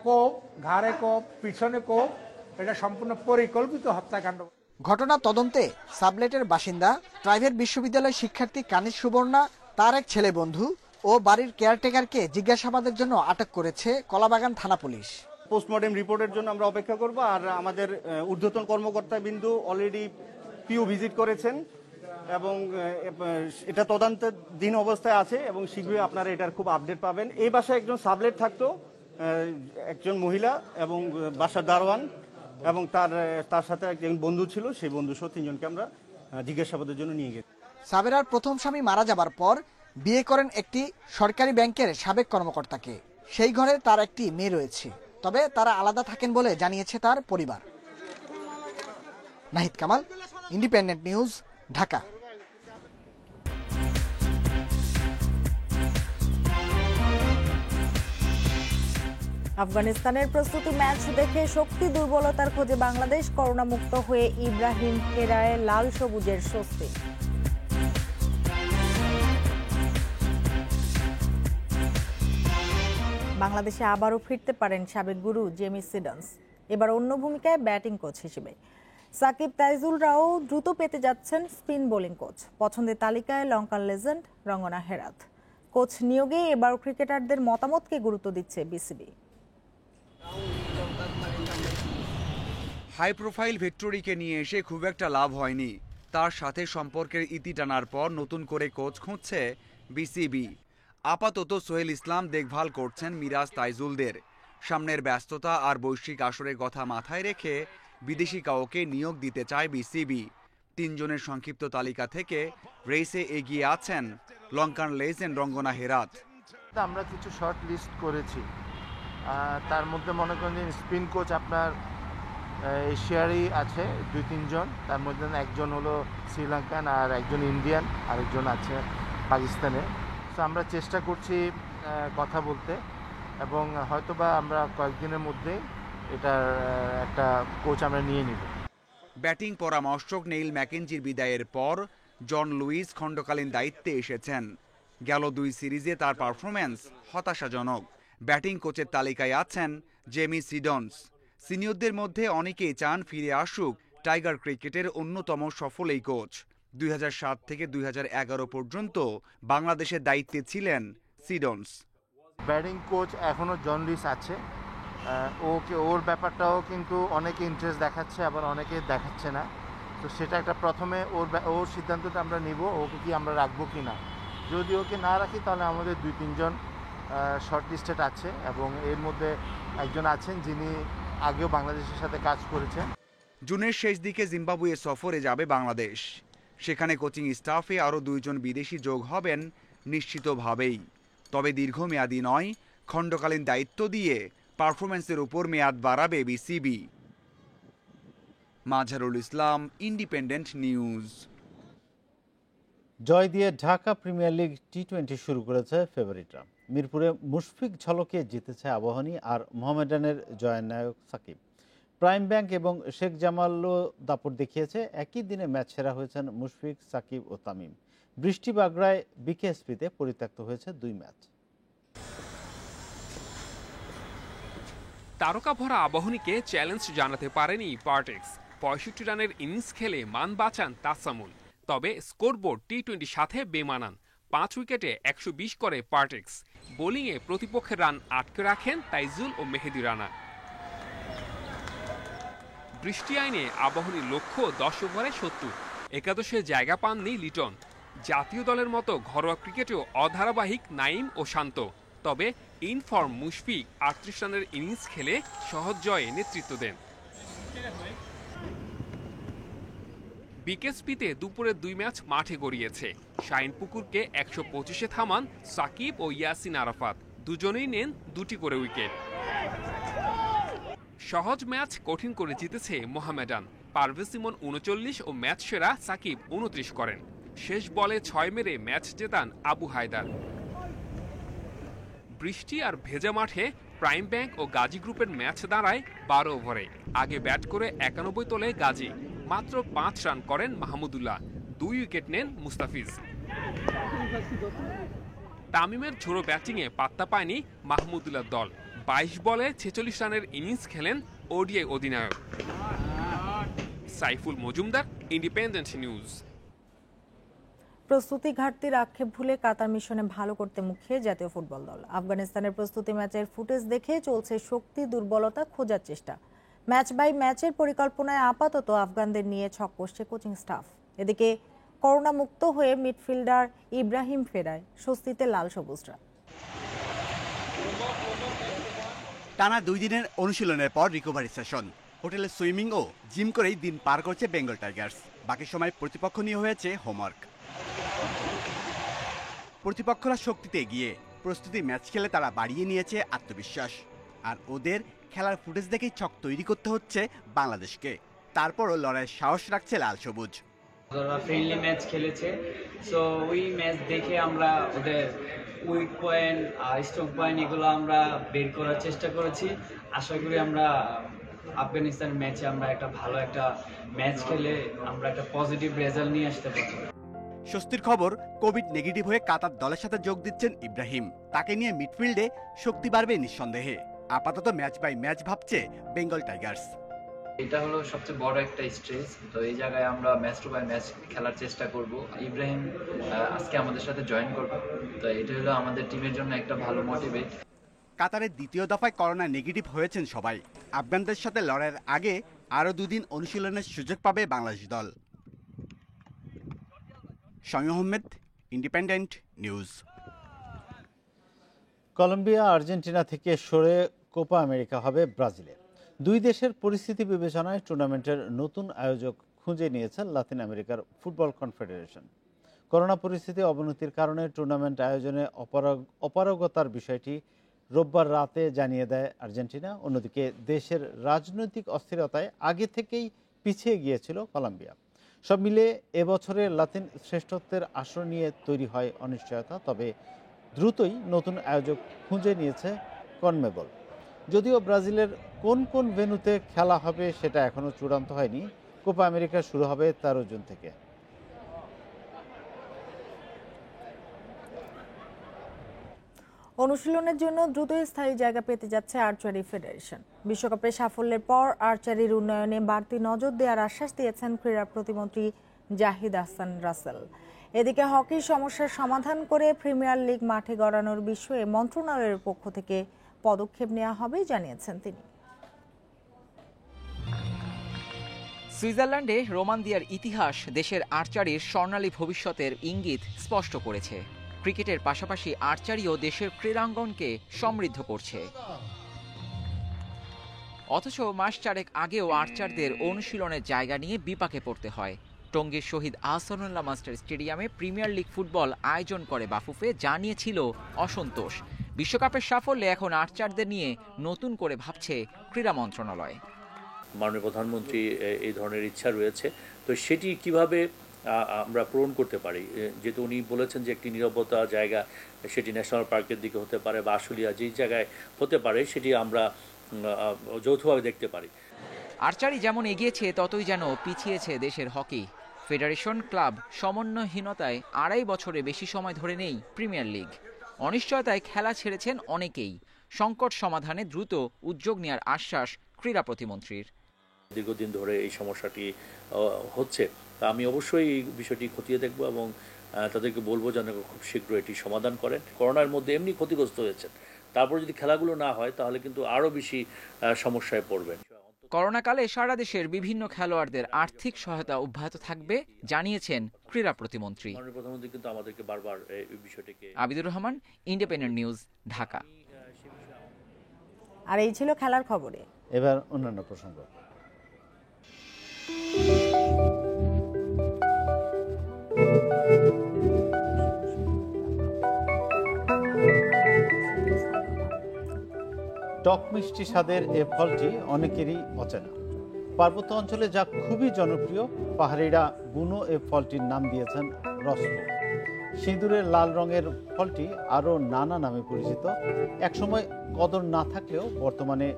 কোপ, ঘাড়ে কোপ, পিছনে কোপ, এটা সম্পূর্ণ পরিকল্পিত হত্যাকাণ্ড। ঘটনা তদন্তে সাবলেটের বাসিন্দা প্রাইভেট বিশ্ববিদ্যালয় শিক্ষার্থী কানিজ সুবর্ণা, তার এক ছেলে বন্ধু ও বাড়ির কেয়ারটেকারকে জিজ্ঞাসাবাদের জন্য আটক করেছে কলাবাগান থানা পুলিশ। পোস্টমর্টেম রিপোর্টের জন্য আমরা অপেক্ষা করব। আর আমাদের ঊর্ধ্বতন কর্মকর্তা বিন্দু অলরেডি পিও ভিজিট করেছেন এবং এটা তদন্তাধীন অবস্থায় আছে এবং শীঘ্রই আপনারা এটার খুব আপডেট পাবেন। এই বাসায় একজন সাবলেট থাকতো, একজন মহিলা এবং বাসার দারোয়ান এবং তার সাথে একজন বন্ধু ছিল, সেই বন্ধু সহ 3 জনকে আমরা জিজ্ঞাসাবাদের জন্য নিয়ে গেছি। সাবেরার প্রথম স্বামী মারা যাবার পর বিয়ে করেন একটি সরকারি ব্যাংকের সাবেক কর্মকর্তাকে। সেই ঘরে তার একটি মেয়ে রয়েছে, তবে তারা আলাদা থাকেন বলে জানিয়েছে তার পরিবার। Nahid Kamal, independent news, Dhaka. আফগানিস্তানের প্রস্তুতি ম্যাচ দেখে শক্তি দুর্বলতার খোঁজে বাংলাদেশ, করোনা মুক্ত হয়ে ইব্রাহিম ফেরায় লাল সবুজের স্বস্তি। বাংলাদেশে আবারও ফিরতে পারেন সাবেক গুরু জেমি সিডন্স, এবার অন্য ভূমিকায় ব্যাটিং কোচ হিসেবে। সাকিব তাইজুলরাও দ্রুত পেতে যাচ্ছেন স্পিন বোলিং কোচ। পছন্দের তালিকায় লঙ্কান লেজেন্ড রঙ্গনা হেরাত। কোচ নিয়োগে এবার ক্রিকেটারদের মতামতকে গুরুত্ব দিচ্ছে বিসিবি। হাই প্রোফাইল ভিক্টোরিকে নিয়ে এসে খুব একটা লাভ হয়নি। তার সাথে সম্পর্কের ইতি টানার পর নতুন করে কোচ খুঁজছে বিসিবি। আপাতত সোহেল ইসলাম দেখভাল করছেন মিরাজ তাইজুলদের। সামনের ব্যস্ততা আর বৈশ্বিক আসরের কথা মাথায় রেখে বিদেশি কাউকে নিয়োগ দিতে চায় বিসিবি। 3 জনের সংক্ষিপ্ত তালিকা থেকে রেসে এগিয়ে আছেন লঙ্কান লেজেন্ড রঙ্গনা হেরাত। আমরা কিছু শর্ট লিস্ট করেছি, তার মধ্যে মনে করেন যে স্পিন কোচ আপনার এশিয়ারই আছে 2-3 জন, তার মধ্যে একজন হলো শ্রীলঙ্কান আর একজন ইন্ডিয়ান, আরেকজন আছে পাকিস্তানের। তো আমরা চেষ্টা করছি কথা বলতে এবং হয়তোবা আমরা কয়েকদিনের মধ্যে এটার একটা কোচ আমরা নিয়ে নিব। ব্যাটিং পরামর্শক নেইল ম্যাকেঞ্জির বিদায়ের পর জন লুইস খণ্ডকালীন দায়িত্বে এসেছেন। গেল 2 সিরিজে তার পারফরম্যান্স হতাশাজনক। ব্যাটিং কোচের তালিকায় আছেন জেমি সিডন্স। সিনিয়রদের মধ্যে অনেকেই চান ফিরে আসুক টাইগার ক্রিকেটের অন্যতম সফল এই কোচ। 2007 থেকে 2011 পর্যন্ত বাংলাদেশের দায়িত্বে ছিলেন সিডন্স। ব্যাটিং কোচ এখনও জন লুইস আছে, ওর ব্যাপারটাও কিন্তু অনেকে ইন্টারেস্ট দেখাচ্ছে, আবার অনেকে দেখাচ্ছে না। তো সেটা একটা প্রথমে ওর সিদ্ধান্তটা আমরা নিব, ওকে কি আমরা রাখবো কি না। যদি ওকে না রাখি তাহলে আমাদের 2-3 জন শর্ট লিস্টেড আছে এবং এর মধ্যে একজন আছেন যিনি আগেও বাংলাদেশের সাথে কাজ করেছেন। জুনের শেষ দিকে জিম্বাবুয়ে সফরে যাবে বাংলাদেশ। সেখানে কোচিং স্টাফে আরও 2 জন বিদেশি যোগ হবেন নিশ্চিতভাবেই। তবে দীর্ঘমেয়াদী নয়, খণ্ডকালীন দায়িত্ব দিয়ে পারফরম্যান্সের উপর মেয়াদ বাড়াবে বিসিবি। মাঝারুল ইসলাম, ইন্ডিপেন্ডেন্ট নিউজ। জয় দিয়ে ঢাকা প্রিমিয়ার লিগ টি20 শুরু করেছে ফেভারিটরা। মিরপুরে মুশফিক ঝলকে জিতেছে আবাহনী আর মোহামেডানের জয়ের নায়ক সাকিব। প্রাইম ব্যাংক এবং শেখ জামালও দাপট দেখিয়েছে। একই দিনে ম্যাচ সেরা হয়েছেন মুশফিক, সাকিব ও তামিম। বৃষ্টি বাগড়ায় বিকেএসপিতে পরিত্যক্ত হয়েছে 2 ম্যাচ। তারকা ভরা আবাহনীকে চ্যালেঞ্জ জানাতে পারেনি পার্টেক্স। 65 রানের ইনিংস খেলে মান বাঁচান তাসামুল। তবে স্কোরবোর্ড টি20 সাথে বেমানান। 5 উইকেটে 120 করে পার্টেক্স। বোলিংয়ে প্রতিপক্ষের রান আটকে রাখেন তাইজুল ও মেহেদি রানা। বৃষ্টি আইনে আবাহনীর লক্ষ্য 10 ওভারে 70। একাদশে জায়গা পাননি লিটন। জাতীয় দলের মতো ঘরোয়া ক্রিকেটেও অধারাবাহিক নাইম ও শান্ত। তবে ইনফর্ম মুশফিক 38 রানের ইনিংস খেলে সহজ জয়ে নেতৃত্ব দেন। বিকেএসপিতে দুপুরে 2 ম্যাচ মাঠে গড়িয়েছে। শাহিনপুকুরকে 125-এ থামান সাকিব ও ইয়াসিন আরাফাত। দুজনেই নেন 2টি করে উইকেট। সহজ ম্যাচ কঠিন করে জিতেছে মোহামেডান। পারভেজ ইমন 39 ও ম্যাচ সেরা সাকিব 29 করেন। শেষ বলে 6 মেরে ম্যাচ জেতান আবু হায়দার। বৃষ্টি আর ভেজা মাঠে প্রাইম ব্যাংক ও গাজী গ্রুপের ম্যাচ দাঁড়ায় 12 ওভারে। আগে ব্যাট করে 91 তোলে গাজী, মাত্র 5 রান করেন মাহমুদুল্লাহ, 2 উইকেট নেন মুস্তাফিজ। তামিমের ঝোড়ো ব্যাটিংয়ে পাত্তা পায়নি মাহমুদুল্লাহর দল। 22 বলে 46 রানের ইনিংস খেলেন ওডিআই অধিনায়ক। Saiful Majumdar, independent news. প্রস্তুতি ঘাটতির আক্ষেপ ভুলে কাতার মিশনে ভালো করতে মুখিয়ে জাতীয় ফুটবল দল। আফগানিস্তানের প্রস্তুতি ম্যাচের ফুটেজ দেখে চলছে শক্তি দুর্বলতা খোঁজার চেষ্টা। ম্যাচ বাই ম্যাচের পরিকল্পনায় আপাতত আফগানদের নিয়ে ছক কষছে কোচিং স্টাফ। এদিকে করোনা মুক্ত হয়ে মিডফিল্ডার ইব্রাহিম ফেরায় স্বস্তিতে লাল সবুজরা। টানা 2 দিনের অনুশীলনের পর রিকভারি সেশন, হোটেলে সুইমিং ও জিম করেই দিন পার করছে বেঙ্গল টাইগার্স। বাকি সময় প্রতিপক্ষ নিয়ে হয়েছে হোমওয়ার্ক। প্রতিপক্ষরা শক্তিতে এগিয়ে, প্রস্তুতি ম্যাচ খেলে তারা বাড়িয়ে নিয়েছে আত্মবিশ্বাস। আর ওদের খেলার ফুটেজ দেখেই ছক তৈরি করতে হচ্ছে বাংলাদেশকে। তারপরও লড়াইয়ের সাহস রাখছে লাল সবুজ। ওরা ফ্রেন্ডলি ম্যাচ খেলেছে, সো ওই ম্যাচ দেখে আমরা ওদের উইক পয়েন্ট আর স্ট্রং পয়েন্ট এগুলো আমরা বের করার চেষ্টা করেছি। আশা করি আমরা আফগানিস্তান ম্যাচে আমরা একটা ভালো একটা ম্যাচ খেলে আমরা একটা পজিটিভ রেজাল্ট নিয়ে আসতে পারবো। স্বস্তির খবর, কোভিড নেগেটিভ হয়ে কাতার দলের সাথে যোগ দিচ্ছেন ইব্রাহিম। তাকে নিয়ে মিডফিল্ডে শক্তি বাড়বে নিঃসন্দেহে। আপাতত ম্যাচ বাই ম্যাচ ভাবছে বেঙ্গল টাইগার্স। এটা হলো সবচেয়ে বড় একটা স্ট্রেস, তো এই জায়গায় আমরা ম্যাচ টু বাই ম্যাচ খেলার চেষ্টা করব। ইব্রাহিম আজকে আমাদের সাথে জয়েন করবে, তো এটা হলো আমাদের টিমের জন্য একটা ভালো মোটিভেট। কাতারের দ্বিতীয় দফায় করোনা নেগেটিভ হয়েছেন সবাই। আফগানদের সাথে লড়াইয়ের আগে আরও 2 দিন অনুশীলনের সুযোগ পাবে বাংলাদেশ দল। Shamim Ahmed, independent news. Colombia Argentina থেকে সরে কোপা আমেরিকা হবে ব্রাজিলে। 2 দেশের পরিস্থিতি বিবেচনায় টুর্নামেন্টের নতুন আয়োজক খুঁজে নিয়েছেন লাতিন আমেরিকার ফুটবল কনফেডারেশন। করোনা পরিস্থিতি অবনতির কারণে টুর্নামেন্ট আয়োজনে অপারগতার বিষয়টি রোববার রাতে জানিয়ে দেয় আর্জেন্টিনা। অন্যদিকে দেশের রাজনৈতিক অস্থিরতায় আগে থেকেই পিছিয়ে গিয়েছিল কলম্বিয়া। সব মিলে এবছরে লাতিন শ্রেষ্ঠত্বের আসর নিয়ে তৈরি হয় অনিশ্চয়তা। তবে দ্রুতই নতুন আয়োজক খুঁজে নিয়েছে কনমেবল। যদিও ব্রাজিলের কোন কোন ভেন্যুতে খেলা হবে সেটা এখনও চূড়ান্ত হয়নি। কোপা আমেরিকা শুরু হবে 13 জুন থেকে। অনুশীলনের জন্য দ্রুত স্থায়ী জায়গা পেতে যাচ্ছে আর্চারি ফেডারেশন। বিশ্বকাপের সাফল্যের পর আর্চারির উন্নয়নে বাড়তি নজর দেওয়ার আশ্বাস দিয়েছেন ক্রীড়া প্রতিমন্ত্রী জাহিদ আহসান রাসেল। এদিকে হকির সমস্যার সমাধান করে প্রিমিয়ার লিগ মাঠে গড়ানোর বিষয়ে মন্ত্রণালয়ের পক্ষ থেকে পদক্ষেপ নেওয়া হবে জানিয়েছেন তিনি। সুইজারল্যান্ডে রোমানদিয়ার ইতিহাস দেশের আর্চারির স্বর্ণালী ভবিষ্যতের ইঙ্গিত স্পষ্ট করেছে। ক্রিকেটের পাশাপাশি আর্চারিও দেশের ক্রীড়াঙ্গনকে সমৃদ্ধ করছে। অথচ মাস 4 আগেও আর্চারদের অনুশীলনের জায়গা নিয়ে বিপাকে পড়তে হয়। টঙ্গীর শহীদ আহসানুল্লাহ মাস্টার স্টেডিয়ামে প্রিমিয়ার লিগ ফুটবল আয়োজন করে বাফুফে জানিয়েছিল অসন্তোষ। বিশ্বকাপের সাফল্যে এখন আর্চারদের নিয়ে নতুন করে ভাবছে ক্রীড়া মন্ত্রণালয়। মাননীয় প্রধানমন্ত্রী এই ধরনের ইচ্ছা রয়েছে, তো সেটি কিভাবে আমরা পূরণ করতে পারি। যেহেতু উনি বলেছেন যে একটি নিরাপত্তা জায়গা, সেটি ন্যাশনাল পার্কের দিকে হতে পারে বা আশুলিয়া যেই জায়গায় হতে পারে, সেটি আমরা যৌথভাবে দেখতে পারি। আর্চারি যেমন এগিয়েছে ততই যেন পিছিয়েছে দেশের হকি। ফেডারেশন ক্লাব সমন্বয়হীনতায় 2.5 বছরে বেশি সময় ধরে নেই প্রিমিয়ার লিগ। অনিশ্চয়তায় খেলা ছেড়েছেন অনেকেই। সংকট সমাধানে দ্রুত উদ্যোগ নেওয়ার আশ্বাস ক্রীড়া প্রতিমন্ত্রীর। দীর্ঘদিন ধরে এই সমস্যাটি হচ্ছে, তা আমি অবশ্যই এই বিষয়টি খতিয়ে দেখব এবং তাদেরকে বলবো যেন খুব শীঘ্র এটি সমাধান করেন। করোনার মধ্যে এমনি ক্ষতিগ্রস্ত হয়েছেন, তারপর যদি খেলাগুলো না হয় তাহলে কিন্তু আরও বেশি সমস্যায় পড়বেন। করোনাকালে সারা দেশের বিভিন্ন খেলোয়াড়দের আর্থিক সহায়তা অব্যাহত থাকবে জানিয়েছেন ক্রীড়া প্রতিমন্ত্রী। প্রধানমন্ত্রী কিন্তু আমাদেরকে বারবার এই বিষয়টিকে। Abidur Rahman, independent news, Dhaka. আর এই ছিল খেলার খবরে। এবার অন্যান্য প্রসঙ্গ। টক মিষ্টি স্বাদের এ ফলটি অনেকেরই অচেনা। পার্বত্য অঞ্চলে যা খুবই জনপ্রিয়, পাহাড়িরা বুনো এ ফলটির নাম দিয়েছেন রস্পো। সিঁদুরের লাল রঙের ফলটি আরও নানা নামে পরিচিত। একসময় কদর না থাকলেও বর্তমানে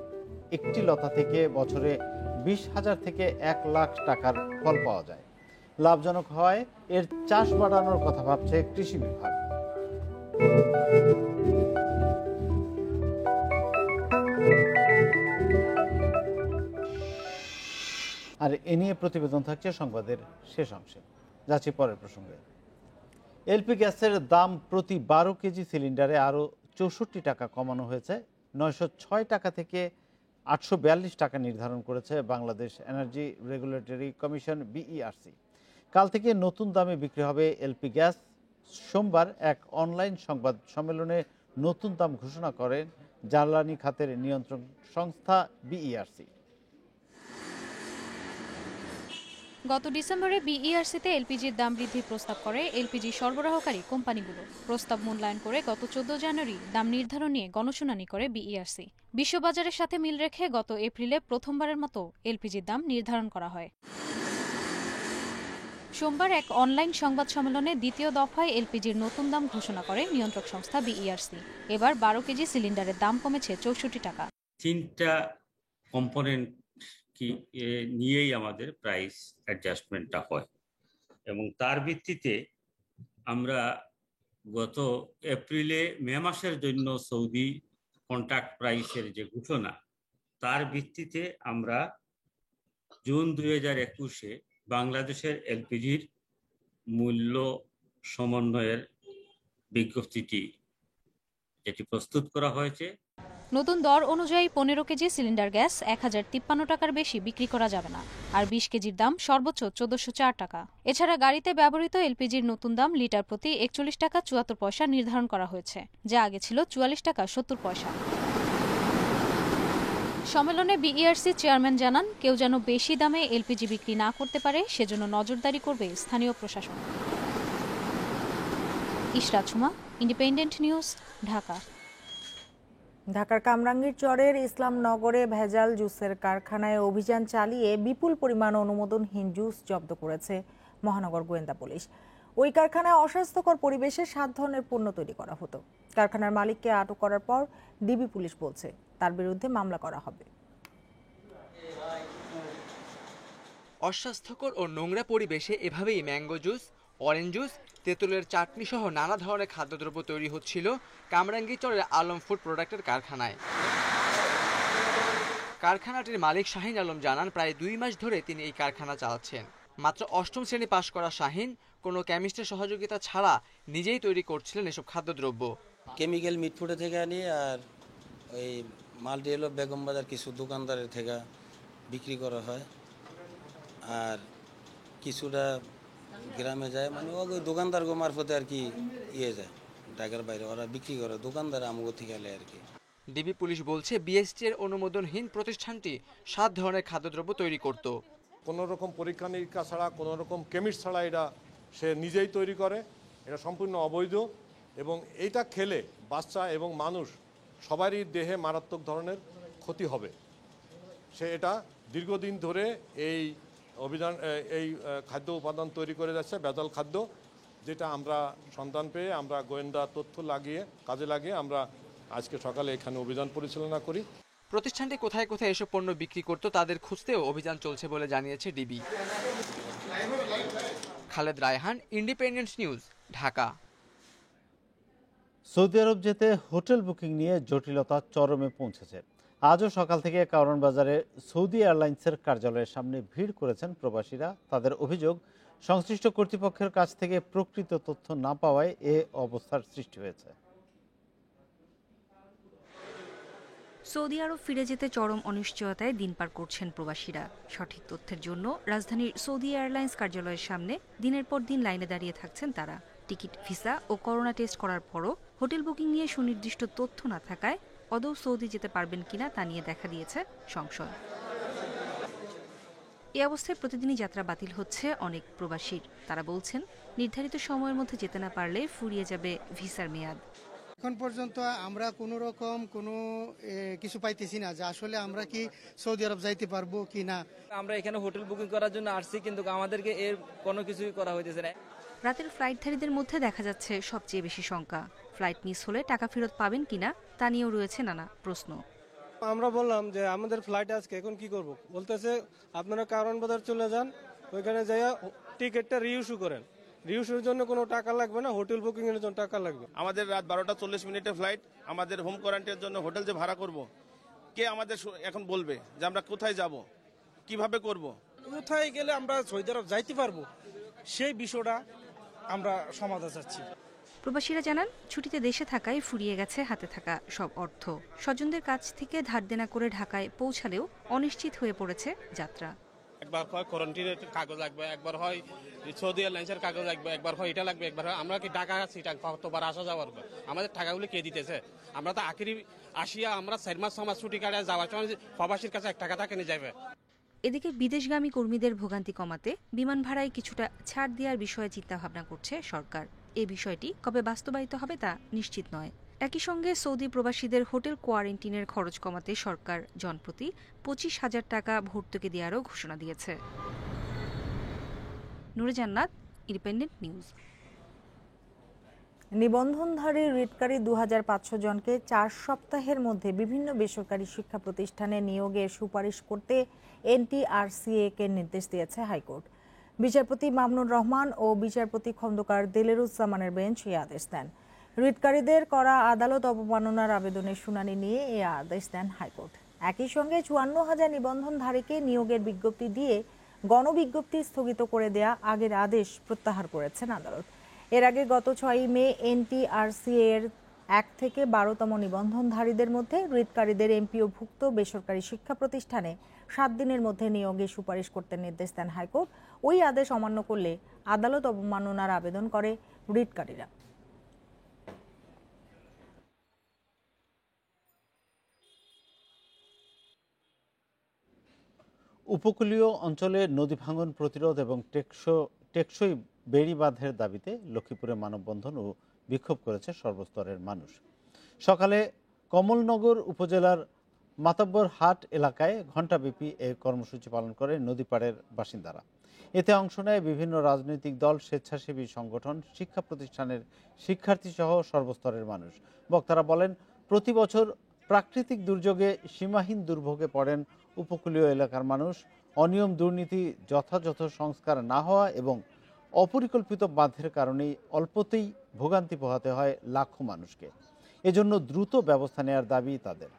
একটি লতা থেকে বছরে 20,000 থেকে 1 লাখ টাকার ফল পাওয়া যায়। লাভজনক হয় এর চাষ বাড়ানোর কথা ভাবছে কৃষি বিভাগ। আর এ নিয়ে প্রতিবেদন থাকছে সংবাদের শেষ অংশে। যাচ্ছি পরের প্রসঙ্গে। এলপি গ্যাসের দাম প্রতি 12 কেজি সিলিন্ডারে আরও 64 টাকা কমানো হয়েছে। 906 টাকা থেকে 842 টাকা নির্ধারণ করেছে Bangladesh energy regulatory commission BERC. কাল থেকে নতুন দামে বিক্রি হবে এলপি গ্যাস। সোমবার এক অনলাইন সংবাদ সম্মেলনে নতুন দাম ঘোষণা করেন জ্বালানি খাতের নিয়ন্ত্রণ সংস্থা বিইআরসি। গত ডিসেম্বরে বিইআরসিতে এলপিজির দাম বৃদ্ধির প্রস্তাব করে এলপিজি সরবরাহকারী কোম্পানিগুলো। প্রস্তাব মূল্যায়ন করে গত 14 জানুয়ারি দাম নির্ধারণ নিয়ে গণশুনানি করে বিইআরসি। বিশ্ববাজারের সাথে মিল রেখে গত এপ্রিলে প্রথমবারের মতো এলপিজির দাম নির্ধারণ করা হয়। সোমবার এক অনলাইন সংবাদ সম্মেলনে দ্বিতীয় দফায় এলপিজির নতুন দাম ঘোষণা করে নিয়ন্ত্রক সংস্থা বিইআরসি। এবার 12 কেজি সিলিন্ডারের দাম কমেছে 64 টাকা। 3টা কম্পোনেন্ট নিয়েই আমাদের প্রাইস অ্যাডজাস্টমেন্টটা হয় এবং তার ভিত্তিতে আমরা গত এপ্রিলে মে মাসের জন্য সৌদি কন্ট্রাক্ট প্রাইসের যে ঘোষণা তার ভিত্তিতে আমরা জুন 2021-এ বাংলাদেশের এলপিজির মূল্য সমন্বয়ের বিজ্ঞপ্তিটি যেটি প্রস্তুত করা হয়েছে। নতুন দর অনুযায়ী 15 কেজি সিলিন্ডার গ্যাস 1053 টাকার বেশি বিক্রি করা যাবে না, আর 20 কেজির দাম সর্বোচ্চ 1404 টাকা। এছাড়া গাড়িতে ব্যবহৃত এলপিজির নতুন দাম লিটার প্রতি 41 টাকা 74 পয়সা নির্ধারণ করা হয়েছে, যা আগে ছিল 44 টাকা 70 পয়সা। সম্মেলনে বিইআরসি চেয়ারম্যান জানান, কেউ যেন বেশি দামে এলপিজি বিক্রি না করতে পারে সেজন্য নজরদারি করবে স্থানীয় প্রশাসন। Ishrat Suma, independent news, Dhaka. ঢাকার কামরাঙ্গীর চরের ইসলামনগরে ভেজাল জুসের কারখানায় অভিযান চালিয়ে বিপুল পরিমাণ অনুমোদনহীন জুস জব্দ করেছে মহানগর গোয়েন্দা পুলিশ। ওই কারখানায় অস্বাস্থ্যকর পরিবেশে 7 ধরনের পণ্য তৈরি করা হতো। কারখানার মালিককে আটক করার পর ডিবি পুলিশ বলছে তার বিরুদ্ধে মামলা করা হবে। অস্বাস্থ্যকর ও নোংরা পরিবেশে এভাবেই ম্যাঙ্গো জুস, অরেঞ্জ জুস, তেঁতুলের চাটনি সহ নানা ধরনের খাদ্যদ্রব্য তৈরি হচ্ছিল কামরাঙ্গীরচরের আলম ফুড প্রোডাক্টের কারখানায়। কারখানাটির মালিক শাহিন আলম জানান, প্রায় 2 মাস ধরে তিনি এই কারখানা চালাচ্ছেন। মাত্র 8ম শ্রেণী পাশ করা শাহিন কোনো কেমিস্টের সহযোগিতা ছাড়া নিজেই তৈরি করছিলেন এসব খাদ্যদ্রব্য। কেমিক্যাল মিটফুডে থেকে আনি, আর ওই মালটি হলো বেগম বাজার কিছু দোকানদারের থেকে বিক্রি করা হয়, আর কিছুটা গ্রামে যায়, মানে ওই দোকানদার গো মারফতে আর কি যায় ঢাকার বাইরে, ওরা বিক্রি করে দোকানদার আমগো থেকে আলে আর কি। ডিবি পুলিশ বলছে, বিএসটি এর অনুমোদনহীন প্রতিষ্ঠানটি 7 ধরনের খাদ্যদ্রব্য তৈরি করত। কোনো রকম পরীক্ষা নিরীক্ষা ছাড়া, কোনো রকম কেমিস্ট ছাড়া এটা সে নিজেই তৈরি করে। এটা সম্পূর্ণ অবৈধ এবং এইটা খেলে বাচ্চা এবং মানুষ সবারই দেহে মারাত্মক ধরনের ক্ষতি হবে। সে এটা দীর্ঘদিন ধরে এই খাদ্য উপাদান তৈরি করে যাচ্ছে, ভেজাল খাদ্য, যেটা আমরা সন্ধান পেয়ে আমরা গোয়েন্দা তথ্য কাজে লাগিয়ে আমরা আজকে সকালে এখানে অভিযান পরিচালনা করি। প্রতিষ্ঠানটি কোথায় কোথায় এসব পণ্য বিক্রি করত তাদের খুঁজতেও অভিযান চলছে বলে জানিয়েছে DB. Khaled Raihan, independent news, Dhaka. সৌদি আরব যেতে হোটেল বুকিং নিয়ে জটিলতা চরমে পৌঁছেছে। আজও সকাল থেকে কারওয়ান বাজারে সৌদি এয়ারলাইন্সের কার্যালয়ের সামনে ভিড় করেছেন প্রবাসীরা। তাদের অভিযোগ, সংশ্লিষ্ট কর্তৃপক্ষের কাছ থেকে প্রকৃত তথ্য না পাওয়ায় এ অবস্থার সৃষ্টি হয়েছে। সৌদি আরব ফিরে যেতে চরম অনিশ্চয়তায় দিন পার করছেন প্রবাসীরা। সঠিক তথ্যের জন্য রাজধানীর সৌদি এয়ারলাইন্স কার্যালয়ের সামনে দিনের পর দিন লাইনে দাঁড়িয়ে থাকছেন তারা। টিকিট, ভিসা ও করোনা টেস্ট করার পরও হোটেল বুকিং নিয়ে সুনির্দিষ্ট তথ্য না থাকায় আদৌ সৌদি যেতে পারবেন কিনা তা নিয়ে দেখা দিয়েছে সংশয়। এই অবস্থায় প্রতিদিনই যাত্রা বাতিল হচ্ছে অনেক প্রবাসীর। তারা বলছেন, নির্ধারিত সময়ের মধ্যে যেতে না পারলে ফুরিয়ে যাবে ভিসার মেয়াদ। এখন পর্যন্ত আমরা কোনো রকম কিছু পাইতেছি না যে আসলে আমরা কি সৌদি আরব যাইতে পারবো কি না। আমরা এখানে হোটেল বুকিং করার জন্য আসছি, কিন্তু আমাদেরকে এর কোনো কিছুই করা হইতেছে না। রাতের ফ্লাইটধারীদের মধ্যে দেখা যাচ্ছে সবচেয়ে বেশি শঙ্কা। ফ্লাইট মিস হলে টাকা ফেরত পাবেন কিনা তা নিয়েও রয়েছে নানা প্রশ্ন। আমরা বললাম যে আমাদের ফ্লাইট আজকে, এখন কি করব? বলতেছে আপনারা কারণ বাজার চলে যান, ওইখানে যাইয়া টিকিটটা রিইস্যু করেন। রিইস্যুর জন্য কোনো টাকা লাগবে না, হোটেল বুকিং এর জন্য টাকা লাগবে। আমাদের রাত 12:40 ফ্লাইট, আমাদের হোম কোয়ারেন্টাইনের জন্য হোটেল যে ভাড়া করব, কে আমাদের এখন বলবে যে আমরা কোথায় যাব, কিভাবে করব? কোথায় গেলে আমরা সৌদি আরব যাইতে পারবো, সেই বিষয়টা আমরা সমাধান চাচ্ছি। প্রবাসীরা জানান, ছুটিতে দেশে থাকায় ফুরিয়ে গেছে হাতে থাকা সব অর্থ। স্বজনদের কাছ থেকে ধার দেনা করে ঢাকায় পৌঁছালেও অনিশ্চিত হয়ে পড়েছে যাত্রা। একবার হয় কোয়ারেন্টিনের কাগজ লাগবে, একবার হয় সৌদি এয়ারলাইন্সের কাগজ লাগবে, একবার হয় এটা লাগবে, একবার হয় আমরা কি টাকা আছি কতবার আসা যাওয়ার, আমাদের টাকাগুলো কে দিতেছে? আমরা তো আখেরি আসিয়া আমরা 4 মাস 6 মাস ছুটি কাটে যাওয়ার সময় প্রবাসীর কাছে 1 টাকা টাকা নিয়ে যাবে। এদিকে বিদেশগামী কর্মীদের ভোগান্তি কমাতে বিমান ভাড়ায় কিছুটা ছাড় দেওয়ার বিষয়ে চিন্তাভাবনা করছে সরকার। এই বিষয়টি কবে বাস্তবায়িত হবে তা নিশ্চিত নয়। একই সঙ্গে সৌদি প্রবাসীদের হোটেল কোয়ারেন্টিনের খরচ কমাতে সরকার জনপ্রতি 25,000 টাকা ভর্তুকি দেওয়ারও ঘোষণা দিয়েছে। নুরে জান্নাত, ইন্ডিপেন্ডেন্ট নিউজ। নিবন্ধনধারী রিটকারী 2500 জনকে 4 সপ্তাহের মধ্যে বিভিন্ন বেসরকারি শিক্ষা প্রতিষ্ঠানে নিয়োগের সুপারিশ করতে এনটিআরসিএ-কে নির্দেশ দিয়েছে হাইকোর্ট। বিচারপতি মামুনুর রহমান ও বিচারপতি খন্দকার দিলেরুজ্জামানের বেঞ্চ এই আদেশ দেন। রিটকারীদের করা আদালত অবমাননার আবেদনের শুনানি নিয়ে এই আদেশ দেন হাইকোর্ট। একই সঙ্গে 54,000 নিবন্ধনধারীকে নিয়োগের বিজ্ঞপ্তি দিয়ে গণবিজ্ঞপ্তি স্থগিত করে দেয়া আগের আদেশ প্রত্যাহার করেছেন আদালত। এর আগে গত 6 মে এনটিআরসিএ-এর 1 থেকে 12তম নিবন্ধনধারীদের মধ্যে রিটকারীদের এমপিওভুক্ত বেসরকারি শিক্ষা প্রতিষ্ঠানে 7 দিনের মধ্যে নিয়োগের সুপারিশ করতে নির্দেশ দেন হাইকোর্ট। ওই আদেশ অমান্য করলে আদালত অবমাননার আবেদন করে রিটকারীরা। উপকূলীয় অঞ্চলে নদী ভাঙন প্রতিরোধ এবং টেকসই বেড়িবাঁধের দাবিতে লক্ষ্মীপুরে মানববন্ধন ও বিক্ষোভ করেছে সর্বস্তরের মানুষ। সকালে কমলনগর উপজেলার মাতব্বর হাট এলাকায় ঘণ্টাব্যাপী এই কর্মসূচি পালন করে নদীপাড়ের বাসিন্দারা। এতে অংশ নেয় বিভিন্ন রাজনৈতিক দল, স্বেচ্ছাসেবী সংগঠন, শিক্ষা প্রতিষ্ঠানের শিক্ষার্থী সহ সর্বস্তরের মানুষ। বক্তারা বলেন, প্রতি বছর প্রাকৃতিক দুর্যোগে সীমাহীন দুর্ভোগে পড়েন উপকূলীয় এলাকার মানুষ। অনিয়ম, দুর্নীতি, যথাযথ সংস্কার না হওয়া এবং অপরিকল্পিত বাঁধের কারণেই অল্পতেই ভোগান্তি পোহাতে হয় লাখো মানুষকে। এজন্য দ্রুত ব্যবস্থা নেওয়ার দাবি তাদের।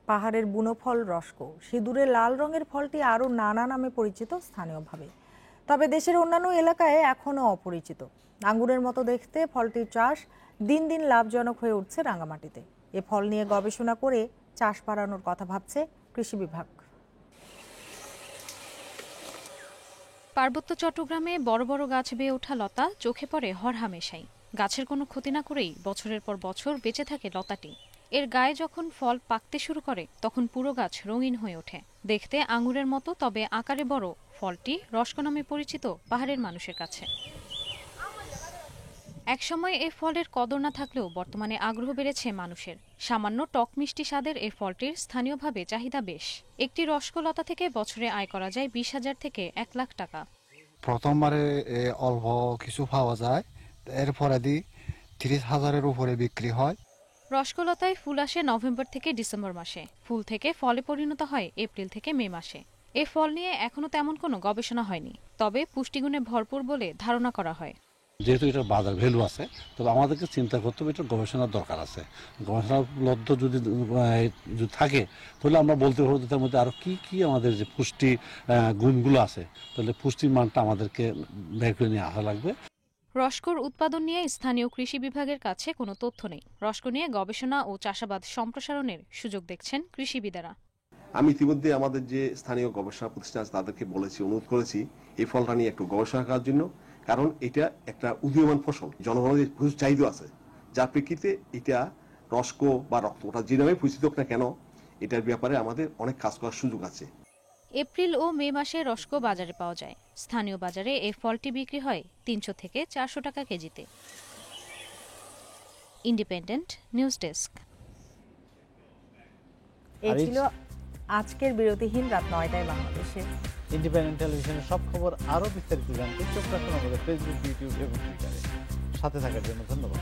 পাহাড়ের বুনো ফল রসকো, সিঁদুরে লাল রঙের ফলটি আরও নানা নামে পরিচিত স্থানীয়ভাবে, তবে দেশের অন্যান্য এলাকায় এখনও অপরিচিত। আঙ্গুরের মতো দেখতে ফলটির চাষ দিন দিন লাভজনক হয়ে উঠছে রাঙামাটিতে। এ ফল নিয়ে গবেষণা করে চাষ বাড়ানোর কথা ভাবছে কৃষি বিভাগ। পার্বত্য চট্টগ্রামে বড় বড় গাছ বেয়ে ওঠা লতা চোখে পড়ে হরহামেশাই। গাছের কোনো ক্ষতি না করেই বছরের পর বছর বেঁচে থাকে লতাটি। এর গায়ে যখন ফল পাকতে শুরু করে তখন পুরো গাছ রঙিন হয়ে ওঠে। দেখতে আঙুরের মতো, তবে আকারে বড় ফলটি রসকো নামে পরিচিত পাহাড়ের মানুষের কাছে। একসময় এই ফলের কদর না থাকলেও বর্তমানে আগ্রহ বেড়েছে মানুষের। সামান্য টক মিষ্টি স্বাদের এই ফলটির স্থানীয়ভাবে চাহিদা বেশ। একটি রসকো লতা থেকে বছরে আয় করা যায় 20,000 থেকে 1 লাখ টাকা। প্রথমবারে অল্প কিছু পাওয়া যায়, এরপরে 30,000-এর উপরে বিক্রি হয়। রসকলতায় ফুল আসে নভেম্বর থেকে ডিসেম্বর মাসে। ফুল থেকে ফলে পরিণত হয় এপ্রিল থেকে মে মাসে। এ ফল নিয়ে এখনো তেমন কোনো গবেষণা হয়নি, তবে পুষ্টিগুণে ভরপুর বলে ধারণা করা হয়। যেহেতু এটার বাজার ভ্যালু আছে, তবে আমাদেরকে চিন্তা করতে হবে এটার গবেষণার দরকার আছে। গবেষণা লব্ধ যদি থাকে তাহলে আমরা বলতে পারবো তার মধ্যে আরো কি কি আমাদের যে পুষ্টি গুণগুলো আছে, তাহলে পুষ্টির মানটা আমাদেরকে বের করে নিয়ে আসা লাগবে। রসকোর উৎপাদন নিয়ে স্থানীয় কৃষি বিভাগের কাছে কোনো তথ্য নেই। রসকো নিয়ে গবেষণা ও চাষাবাদ সম্প্রসারণের সুযোগ দেখছেন কৃষিবিদেরা। আমি ইতিমধ্যে আমাদের যে স্থানীয় গবেষণা প্রতিষ্ঠান আছে তাদেরকে বলেছি, অনুরোধ করেছি এই ফলটা নিয়ে একটু গবেষণা করার জন্য, কারণ এটা একটা উদীয়মান ফসল, জনগণের প্রচুর চাহিদা আছে, যার প্রেক্ষিতে এটা রসকো বা রক্ত, ওটা যে নামে পরিচিত হোক না কেন, এটার ব্যাপারে আমাদের অনেক কাজ করার সুযোগ আছে। এপ্রিল ও মে মাসে রসকো বাজারে পাওয়া যায়। স্থানীয় বাজারে এই ফলটি বিক্রি হয় 300 থেকে 400 টাকা কেজিতে। Independent news desk. আজকের বিরতিহীন রাত 9টায় বাংলাদেশে। ইন্ডিপেন্ডেন্ট টেলিভিশনের সব খবর আরও বিস্তারিত জানতে চোখ রাখুন আমাদের ফেসবুক, ইউটিউব এবং টুইটারে। সাথে থাকার জন্য ধন্যবাদ।